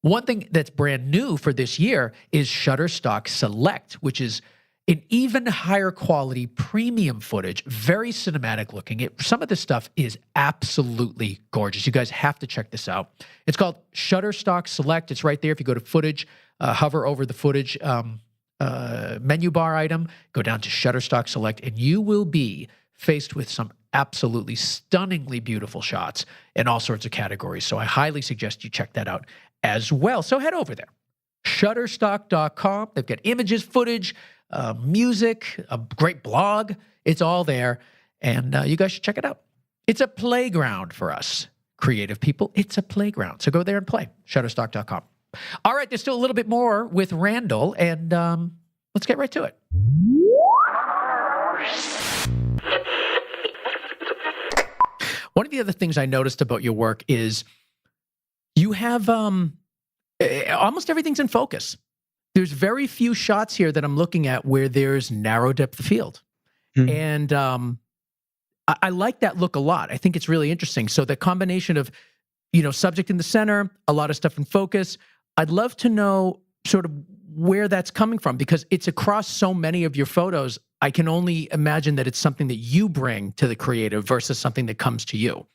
One thing that's brand new for this year is Shutterstock Select, which is an even higher quality premium footage, very cinematic looking. Some of this stuff is absolutely gorgeous. You guys have to check this out. It's called Shutterstock Select. It's right there. If you go to footage, hover over the footage menu bar item, go down to Shutterstock Select, and you will be faced with some absolutely stunningly beautiful shots in all sorts of categories. So I highly suggest you check that out as well. So head over there. Shutterstock.com. They've got images, footage, music, a great blog. It's all there. And you guys should check it out. It's a playground for us creative people. It's a playground. So go there and play. Shutterstock.com. All right, there's still a little bit more with Randal, and let's get right to it. One of the other things I noticed about your work is you have almost everything's in focus. There's very few shots here that I'm looking at where there's narrow depth of field. And I like that look a lot. I think it's really interesting. So the combination of, subject in the center, a lot of stuff in focus. I'd love to know sort of where that's coming from, because it's across so many of your photos. I can only imagine that it's something that you bring to the creative versus something that comes to you.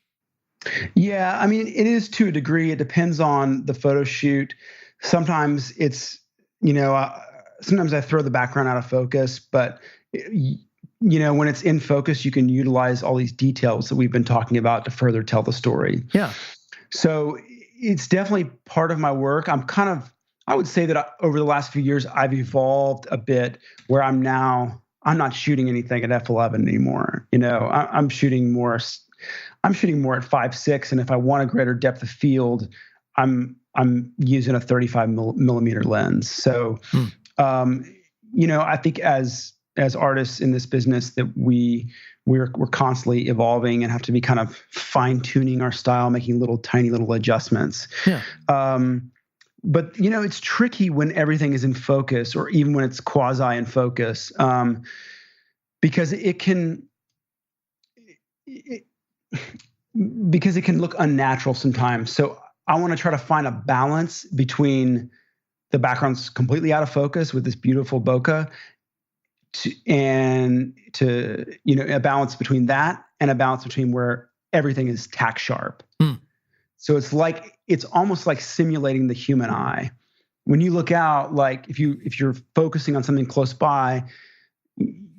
Yeah, I mean, it is to a degree. It depends on the photo shoot. Sometimes it's, sometimes I throw the background out of focus, but, when it's in focus, you can utilize all these details that we've been talking about to further tell the story. Yeah. So it's definitely part of my work. I would say that over the last few years, I've evolved a bit where I'm not shooting anything at f11 anymore. I'm shooting more at 5.6, and if I want a greater depth of field, I'm using a 35 millimeter lens. So, I think as artists in this business that we're constantly evolving and have to be kind of fine tuning our style, making tiny little adjustments. Yeah. But it's tricky when everything is in focus, or even when it's quasi in focus, because it can look unnatural sometimes. So I want to try to find a balance between the background's completely out of focus with this beautiful bokeh, a balance between that and a balance between where everything is tack sharp. So it's almost like simulating the human eye. When you look out, like if you're focusing on something close by,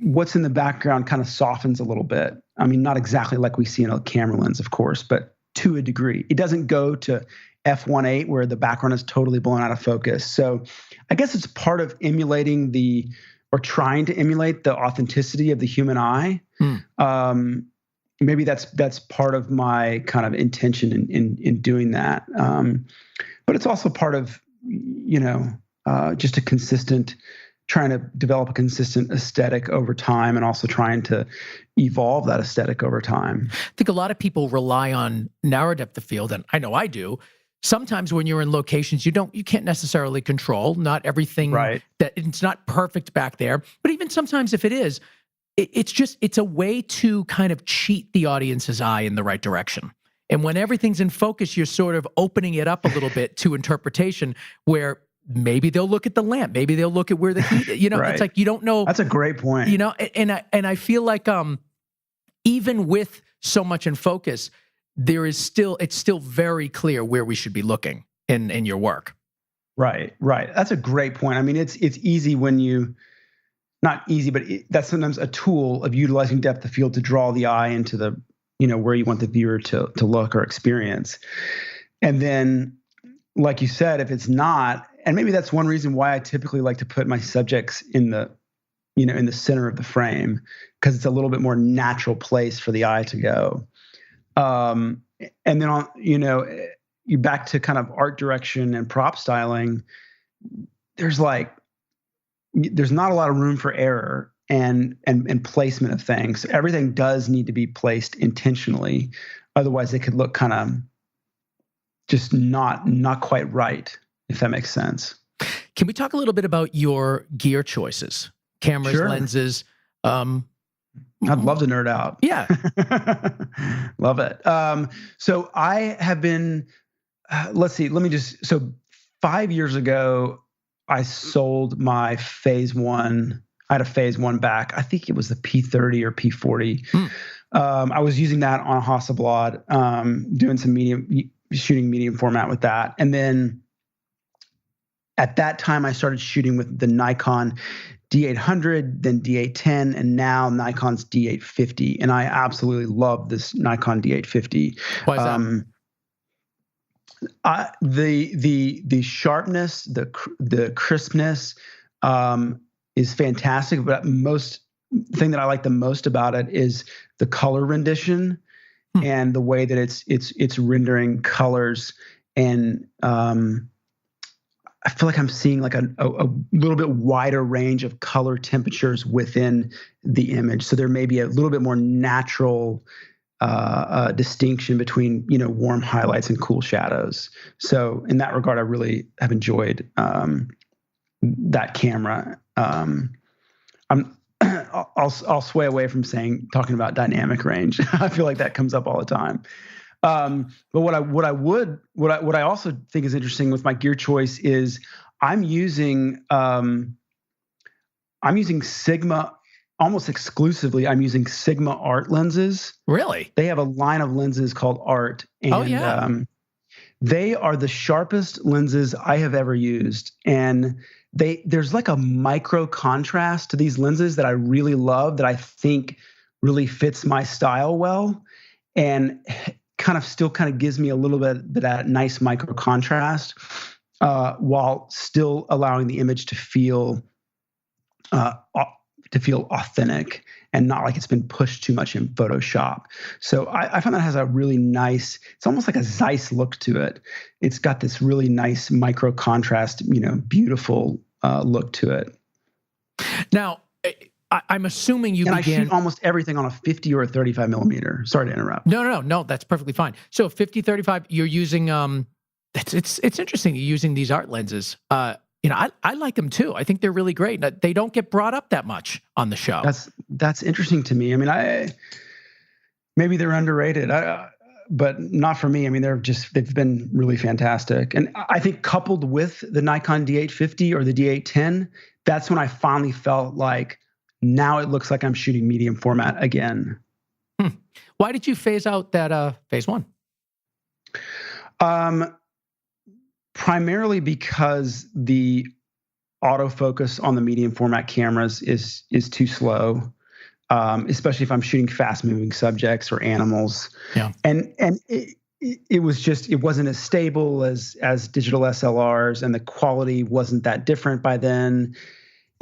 what's in the background kind of softens a little bit. I mean, not exactly like we see in a camera lens, of course, but to a degree. It doesn't go to f1.8 where the background is totally blown out of focus. So I guess it's part of trying to emulate the authenticity of the human eye. Maybe that's part of my kind of intention in doing that. But it's also part of, just trying to develop a consistent aesthetic over time, and also trying to evolve that aesthetic over time. I think a lot of people rely on narrow depth of field, and I know I do. Sometimes when you're in locations you can't necessarily control, not everything, right, that it's not perfect back there. But even sometimes if it is, it's a way to kind of cheat the audience's eye in the right direction. And when everything's in focus, you're sort of opening it up a little bit to interpretation, where maybe they'll look at the lamp, maybe they'll look at where the heat, right. It's like you don't know. That's a great point. And I feel like even with so much in focus, it's still very clear where we should be looking in your work. Right. That's a great point. I mean, it's easy when not easy, but that's sometimes a tool of utilizing depth of field to draw the eye into the, where you want the viewer to look or experience. And then, like you said, if it's not, and maybe that's one reason why I typically like to put my subjects in the center of the frame, because it's a little bit more natural place for the eye to go. And then you back to kind of art direction and prop styling. There's not a lot of room for error and placement of things. Everything does need to be placed intentionally. Otherwise it could look kind of just not quite right, if that makes sense. Can we talk a little bit about your gear choices? Cameras, sure. Lenses. I'd love to nerd out. Yeah. Love it. So I have been, so 5 years ago, I sold my phase one. I had a phase one back. I think it was the P30 or P40. I was using that on a Hasselblad, doing some shooting medium format with that. And then at that time, I started shooting with the Nikon D800, then D810, and now Nikon's D850. And I absolutely love this Nikon D850. Why is that? The sharpness, the crispness is fantastic. But thing that I like the most about it is the color rendition and the way that it's rendering colors. And I feel like I'm seeing like a little bit wider range of color temperatures within the image. So there may be a little bit more natural distinction between, warm highlights and cool shadows. So in that regard, I really have enjoyed that camera. I'll sway away from talking about dynamic range. I feel like that comes up all the time. But what I also think is interesting with my gear choice is I'm using Sigma almost exclusively. I'm using Sigma Art lenses. Really? They have a line of lenses called Art, and they are the sharpest lenses I have ever used. And there's like a micro contrast to these lenses that I really love, that I think really fits my style well, and still gives me a little bit of that nice micro contrast, while still allowing the image to feel authentic and not like it's been pushed too much in Photoshop. So I find that has a really nice, it's almost like a Zeiss look to it. It's got this really nice micro contrast, beautiful look to it. Now, I'm assuming I shoot almost everything on a 50 or a 35 millimeter. Sorry to interrupt. No, that's perfectly fine. So 50, 35, you're using, it's interesting you're using these art lenses. I like them too. I think they're really great. They don't get brought up that much on the show. That's interesting to me. I mean, maybe they're underrated, but not for me. I mean, they've been really fantastic. And I think coupled with the Nikon D850 or the D810, that's when I finally felt like, now it looks like I'm shooting medium format again. Why did you phase out that phase one? Primarily because the autofocus on the medium format cameras is too slow, especially if I'm shooting fast moving subjects or animals. Yeah. And it wasn't as stable as digital SLRs, and the quality wasn't that different by then.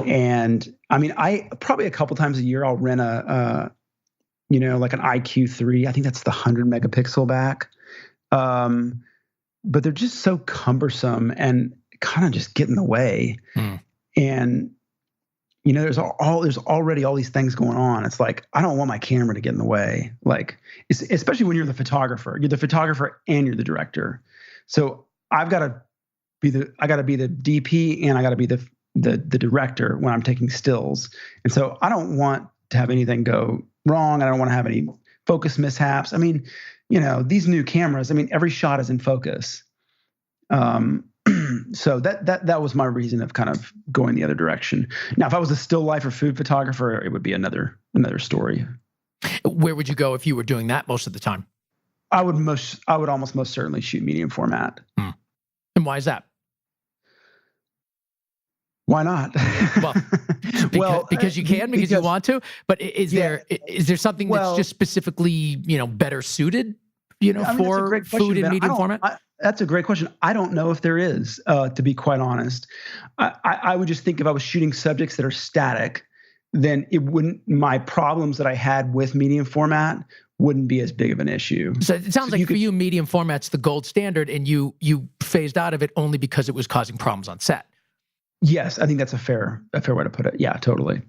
And I mean, I probably a couple times a year I'll rent like an IQ3. I think that's the 100 megapixel back. But they're just so cumbersome and kind of just get in the way. And there's already all these things going on. It's like, I don't want my camera to get in the way. Like, especially when you're the photographer. You're the photographer and you're the director. So I got to be the DP, and I got to be the director when I'm taking stills. And so I don't want to have anything go wrong. I don't want to have any focus mishaps. I mean, these new cameras, I mean, every shot is in focus. So that was my reason of kind of going the other direction. Now, if I was a still life or food photographer, it would be another story. Where would you go if you were doing that most of the time? I would almost most certainly shoot medium format. And why is that? Why not? Because you can, because you want to. But is there something that's just specifically better suited for food in medium format? That's a great question. I don't know if there is, to be quite honest. I would just think if I was shooting subjects that are static, then my problems that I had with medium format wouldn't be as big of an issue. So it sounds like for you, medium format's the gold standard, and you phased out of it only because it was causing problems on set. Yes, I think that's a fair way to put it. Yeah, totally.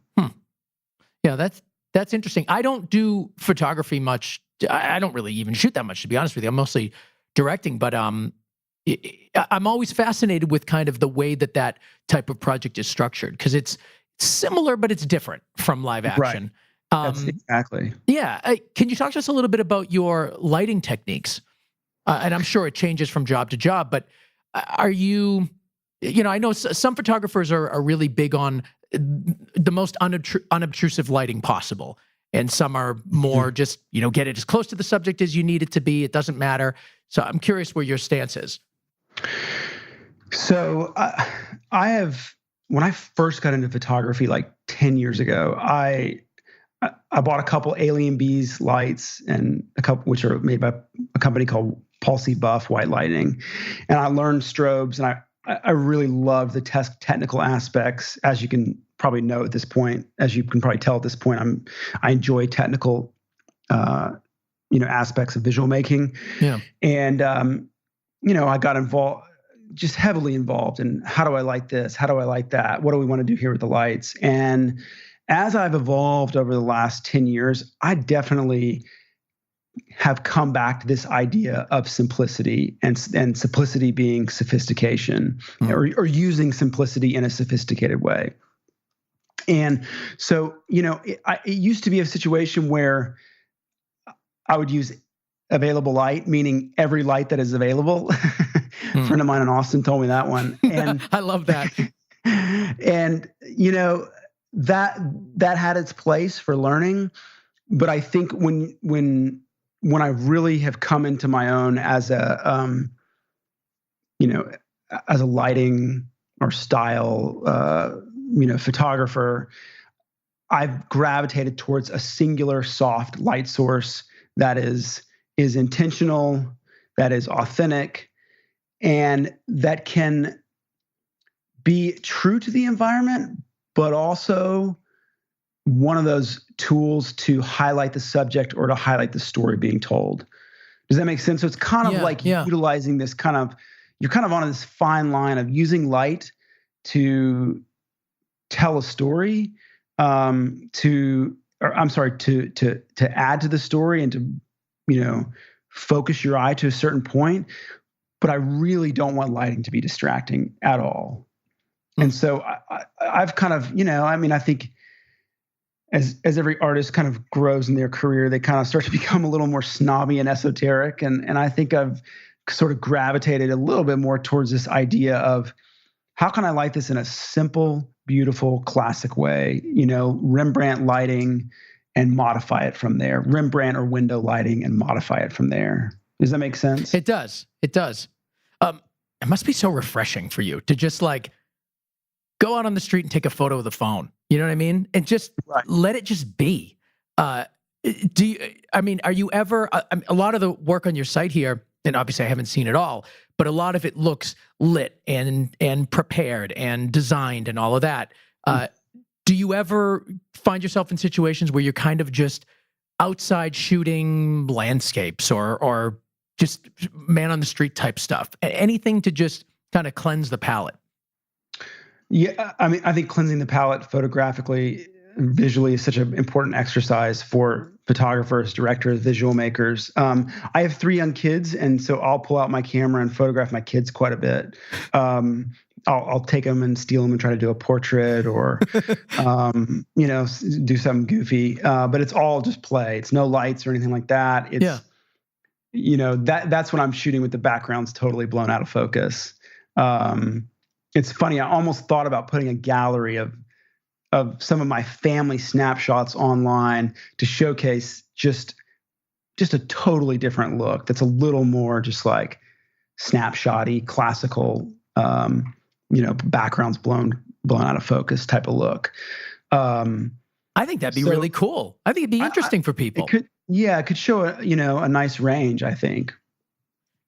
Yeah, that's interesting. I don't do photography much. I don't really even shoot that much, to be honest with you. I'm mostly directing, but I'm always fascinated with kind of the way that type of project is structured, because it's similar, but it's different from live action. Right. That's exactly. Yeah. Can you talk to us a little bit about your lighting techniques? And I'm sure it changes from job to job, but are you... I know some photographers are really big on the most unobtrusive lighting possible. And some are more just, get it as close to the subject as you need it to be. It doesn't matter. So I'm curious where your stance is. So when I first got into photography like 10 years ago, I bought a couple Alien Bees lights, and a couple which are made by a company called pulsy buff white lighting. And I learned strobes, and I really love the technical aspects. As you can probably know at this point, as you can probably tell at this point, I enjoy technical, aspects of visual making. Yeah. And, I got involved, just heavily involved in how do I like this? How do I like that? What do we want to do here with the lights? And as I've evolved over the last 10 years, I definitely have come back to this idea of simplicity, and simplicity being sophistication, or using simplicity in a sophisticated way. And so, it used to be a situation where I would use available light, meaning every light that is available. A friend of mine in Austin told me that one. And I love that. And, that had its place for learning. But I think when I really have come into my own as a lighting or style, photographer, I've gravitated towards a singular soft light source that is intentional, that is authentic, and that can be true to the environment, but also one of those tools to highlight the subject or to highlight the story being told. Does that make sense? So it's kind of utilizing this you're kind of on this fine line of using light to tell a story, to add to the story and to, focus your eye to a certain point. But I really don't want lighting to be distracting at all. And so I've kind of, I think as every artist kind of grows in their career, they kind of start to become a little more snobby and esoteric. And I think I've sort of gravitated a little bit more towards this idea of how can I light this in a simple, beautiful, classic way, Rembrandt lighting and modify it from there, Rembrandt or window lighting and modify it from there. Does that make sense? It does. It does. It must be so refreshing for you to just go out on the street and take a photo with the phone. You know what I mean? And just let it just be. Are you ever, a lot of the work on your site here, and obviously I haven't seen it all, but a lot of it looks lit and prepared and designed and all of that. Do you ever find yourself in situations where you're kind of just outside shooting landscapes or just man on the street type stuff? Anything to just kind of cleanse the palette? Yeah, I think cleansing the palette photographically, visually is such an important exercise for photographers, directors, visual makers. I have 3 young kids, and so I'll pull out my camera and photograph my kids quite a bit. I'll take them and steal them and try to do a portrait or, do something goofy. But it's all just play. It's no lights or anything like that. It's, that's when I'm shooting with the backgrounds totally blown out of focus. It's funny. I almost thought about putting a gallery of some of my family snapshots online to showcase just a totally different look. That's a little more just like snapshotty, classical, backgrounds blown out of focus type of look. I think that'd be really cool. I think it'd be interesting for people. It could show a nice range, I think.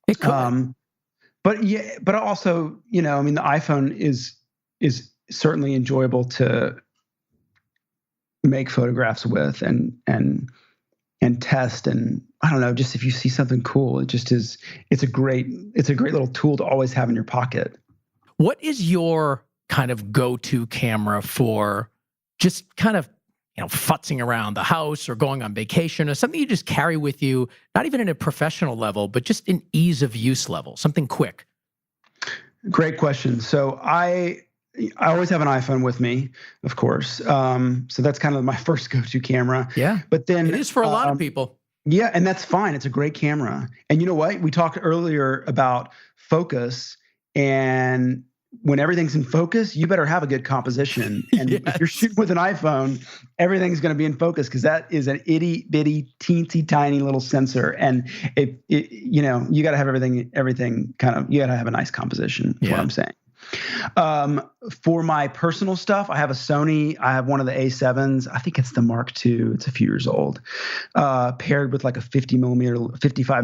It could. But also, the iPhone is certainly enjoyable to make photographs with and test, and I don't know, just if you see something cool, it's a great little tool to always have in your pocket. What is your kind of go-to camera for just kind of, futzing around the house or going on vacation, or something you just carry with you, not even in a professional level, but just in ease of use level, something quick? Great question. So I always have an iPhone with me, of course. So that's kind of my first go-to camera. Yeah. But then it is for a lot of people. Yeah, and that's fine. It's a great camera. And you know what? We talked earlier about focus, and when everything's in focus, you better have a good composition. And if you're shooting with an iPhone, everything's going to be in focus because that is an itty bitty, teensy tiny little sensor. And you got to have everything kind of, you got to have a nice composition. Is what I'm saying. For my personal stuff, I have a Sony. I have one of the A7s. I think it's the Mark II. It's a few years old, paired with like a 55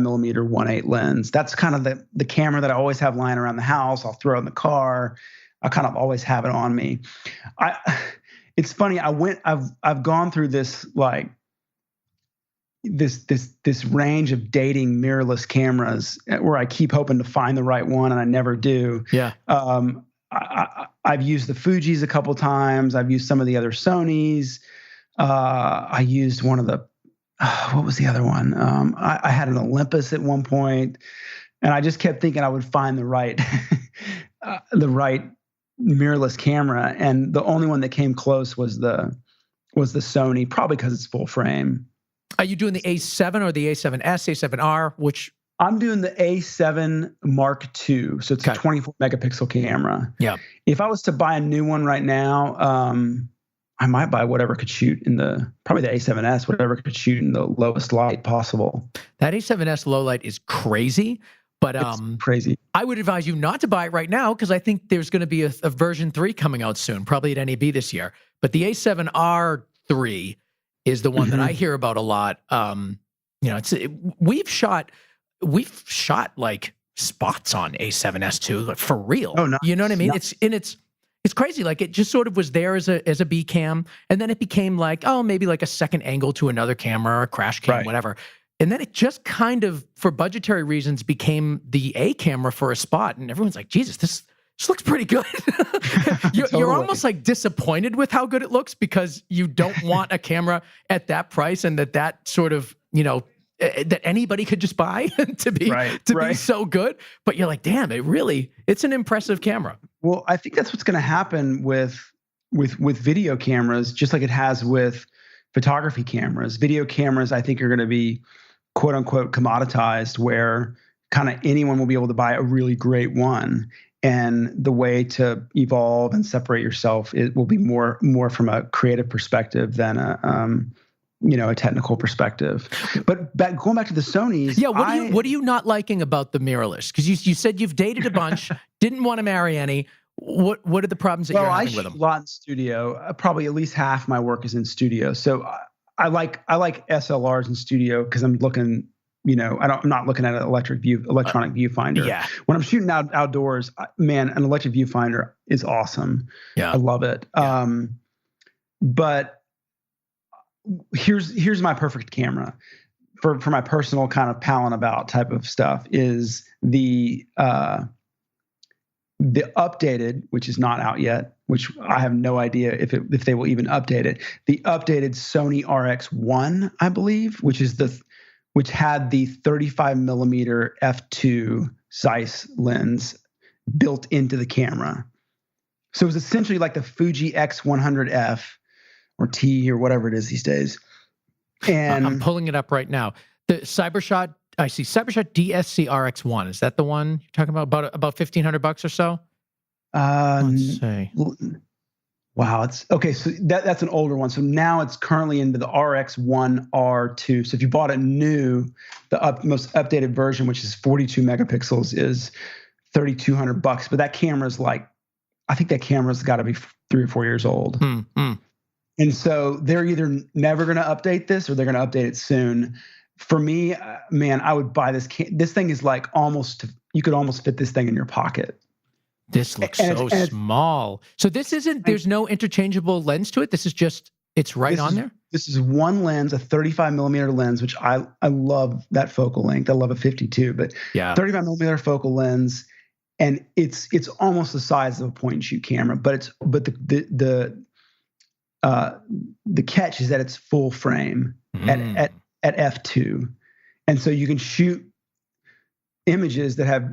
millimeter 1.8 lens. That's kind of the camera that I always have lying around the house. I'll throw it in the car. I kind of always have it on me. It's funny. I've gone through this like this range of dating mirrorless cameras where I keep hoping to find the right one and I never do. Yeah. I've used the Fujis a couple times. I've used some of the other Sonys. I used one of the, what was the other one? I had an Olympus at one point, and I just kept thinking I would find the right, the right mirrorless camera. And the only one that came close was the Sony, probably because it's full frame. Are you doing the A7 or the A7S, A7R? Which? I'm doing the A7 Mark II. So it's a 24 megapixel camera. Yeah. If I was to buy a new one right now, I might buy whatever could shoot probably the A7S, whatever could shoot in the lowest light possible. That A7S low light is crazy, but it's crazy. I would advise you not to buy it right now because I think there's going to be a version 3 coming out soon, probably at NAB this year. But the A7R3 is the one that I hear about a lot. We've shot like spots on A7S2 like, for real. Oh, no. You know what I mean? Nice. It's crazy. Like it just sort of was there as a B cam, and then it became like, oh, maybe like a second angle to another camera or a crash cam, right. whatever. And then it just kind of, for budgetary reasons, became the A camera for a spot. And everyone's like, Jesus, this looks pretty good. You're almost like disappointed with how good it looks because you don't want a camera at that price and that sort of, that anybody could just buy to be so good. But you're like, damn, it's an impressive camera. Well, I think that's what's going to happen with video cameras, just like it has with photography cameras. Video cameras, I think, are going to be quote unquote commoditized, where kind of anyone will be able to buy a really great one. And the way to evolve and separate yourself, it will be more from a creative perspective than a technical perspective. But going back to the Sonys, what are you not liking about the mirrorless? Because you said you've dated a bunch, didn't want to marry any. What are the problems that you're having with them? I shoot a lot in studio. Probably at least half my work is in studio. So I like SLRs in studio because I'm looking. I'm not looking at an electronic viewfinder. Yeah. When I'm shooting outdoors, man, an electric viewfinder is awesome. Yeah. I love it. Yeah. But here's my perfect camera for my personal kind of palling about type of stuff is the updated, which is not out yet, which I have no idea if they will even update it. The updated Sony RX1, I believe, which had the 35 millimeter f2 Zeiss lens built into the camera. So it was essentially like the Fuji X100F or T or whatever it is these days. And I'm pulling it up right now. The Cybershot, I see Cybershot DSC RX1. Is that the one you're talking about? About $1,500 or so? Let's see. Wow, it's okay. So that's an older one. So now it's currently into the RX1 R2. So if you bought it new, the most updated version, which is 42 megapixels, is $3,200. But that camera's I think that camera's got to be 3 or 4 years old. And so they're either never going to update this or they're going to update it soon. For me, man, I would buy this. This thing is like you could almost fit this thing in your pocket. This looks so small. So there's no interchangeable lens to it. This is just, it's right on there. This is one lens, a 35 millimeter lens, which I love that focal length. I love a 52, but 35 millimeter focal lens. And it's almost the size of a point and shoot camera, but the catch is that it's full frame at f2. And so you can shoot images that have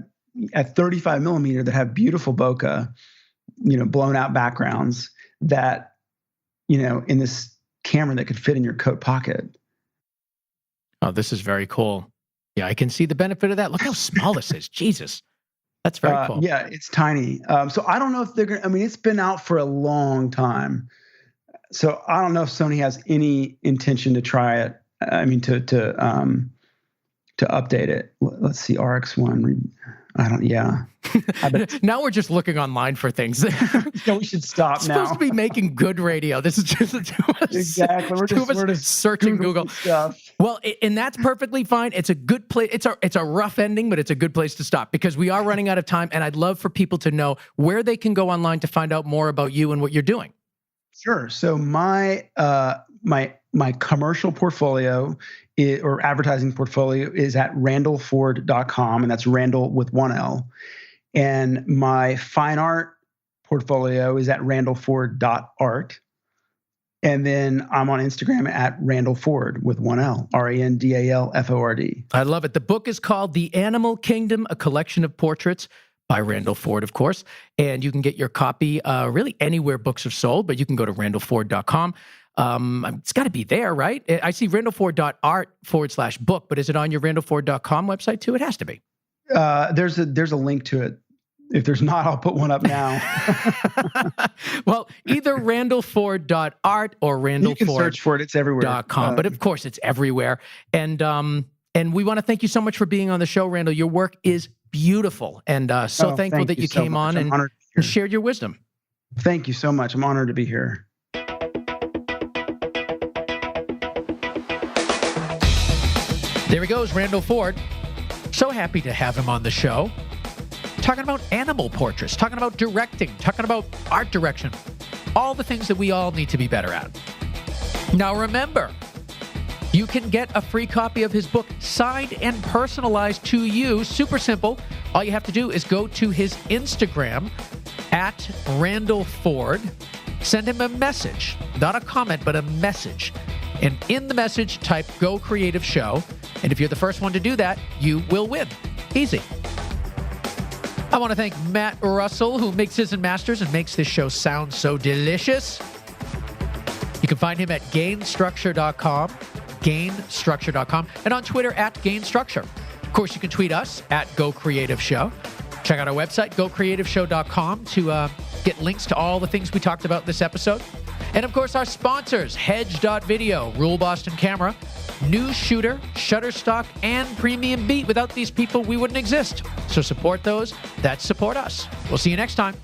at 35 millimeter that have beautiful bokeh, blown out backgrounds that, in this camera that could fit in your coat pocket. Oh, this is very cool. Yeah, I can see the benefit of that. Look how small this is. Jesus. That's very cool. Yeah, it's tiny. So I don't know if they're going to, it's been out for a long time. So I don't know if Sony has any intention to try it. To update it. Let's see, RX1. Yeah. Now we're just looking online for things. Yeah, we should stop now. Supposed to be making good radio. This is just exactly. We're just searching Google stuff. Well, and that's perfectly fine. It's a good place. It's a rough ending, but it's a good place to stop because we are running out of time. And I'd love for people to know where they can go online to find out more about you and what you're doing. Sure. So my commercial portfolio or advertising portfolio is at randalford.com, and that's Randal with one L. And my fine art portfolio is at randalford.art. And then I'm on Instagram at Randal Ford with one L, RANDALFORD. I love it. The book is called The Animal Kingdom, a collection of portraits by Randal Ford, of course. And you can get your copy really anywhere books are sold, but you can go to randalford.com. It's got to be there, right? I see randalford.art/book, but is it on your randalford.com website too? It has to be. There's a link to it. If there's not, I'll put one up now. Well, either randalford.art or randalford.com. You can search for it. It's everywhere. But of course, it's everywhere. And we want to thank you so much for being on the show, Randal. Your work is beautiful. And so thankful that you came on and shared your wisdom. Thank you so much. I'm honored to be here. There he goes, Randal Ford. So happy to have him on the show. Talking about animal portraits, talking about directing, talking about art direction, all the things that we all need to be better at. Now remember, you can get a free copy of his book signed and personalized to you. Super simple. All you have to do is go to his Instagram at Randal Ford. Send him a message, not a comment, but a message. And in the message, type Go Creative Show. And if you're the first one to do that, you will win. Easy. I want to thank Matt Russell, who mixes and masters and makes this show sound so delicious. You can find him at gainstructure.com, and on Twitter at gainstructure. Of course, you can tweet us at Go Creative Show. Check out our website, gocreativeshow.com, to get links to all the things we talked about this episode. And of course, our sponsors, Hedge.video, Rule Boston Camera, News Shooter, Shutterstock, and Premium Beat. Without these people, we wouldn't exist. So support those that support us. We'll see you next time.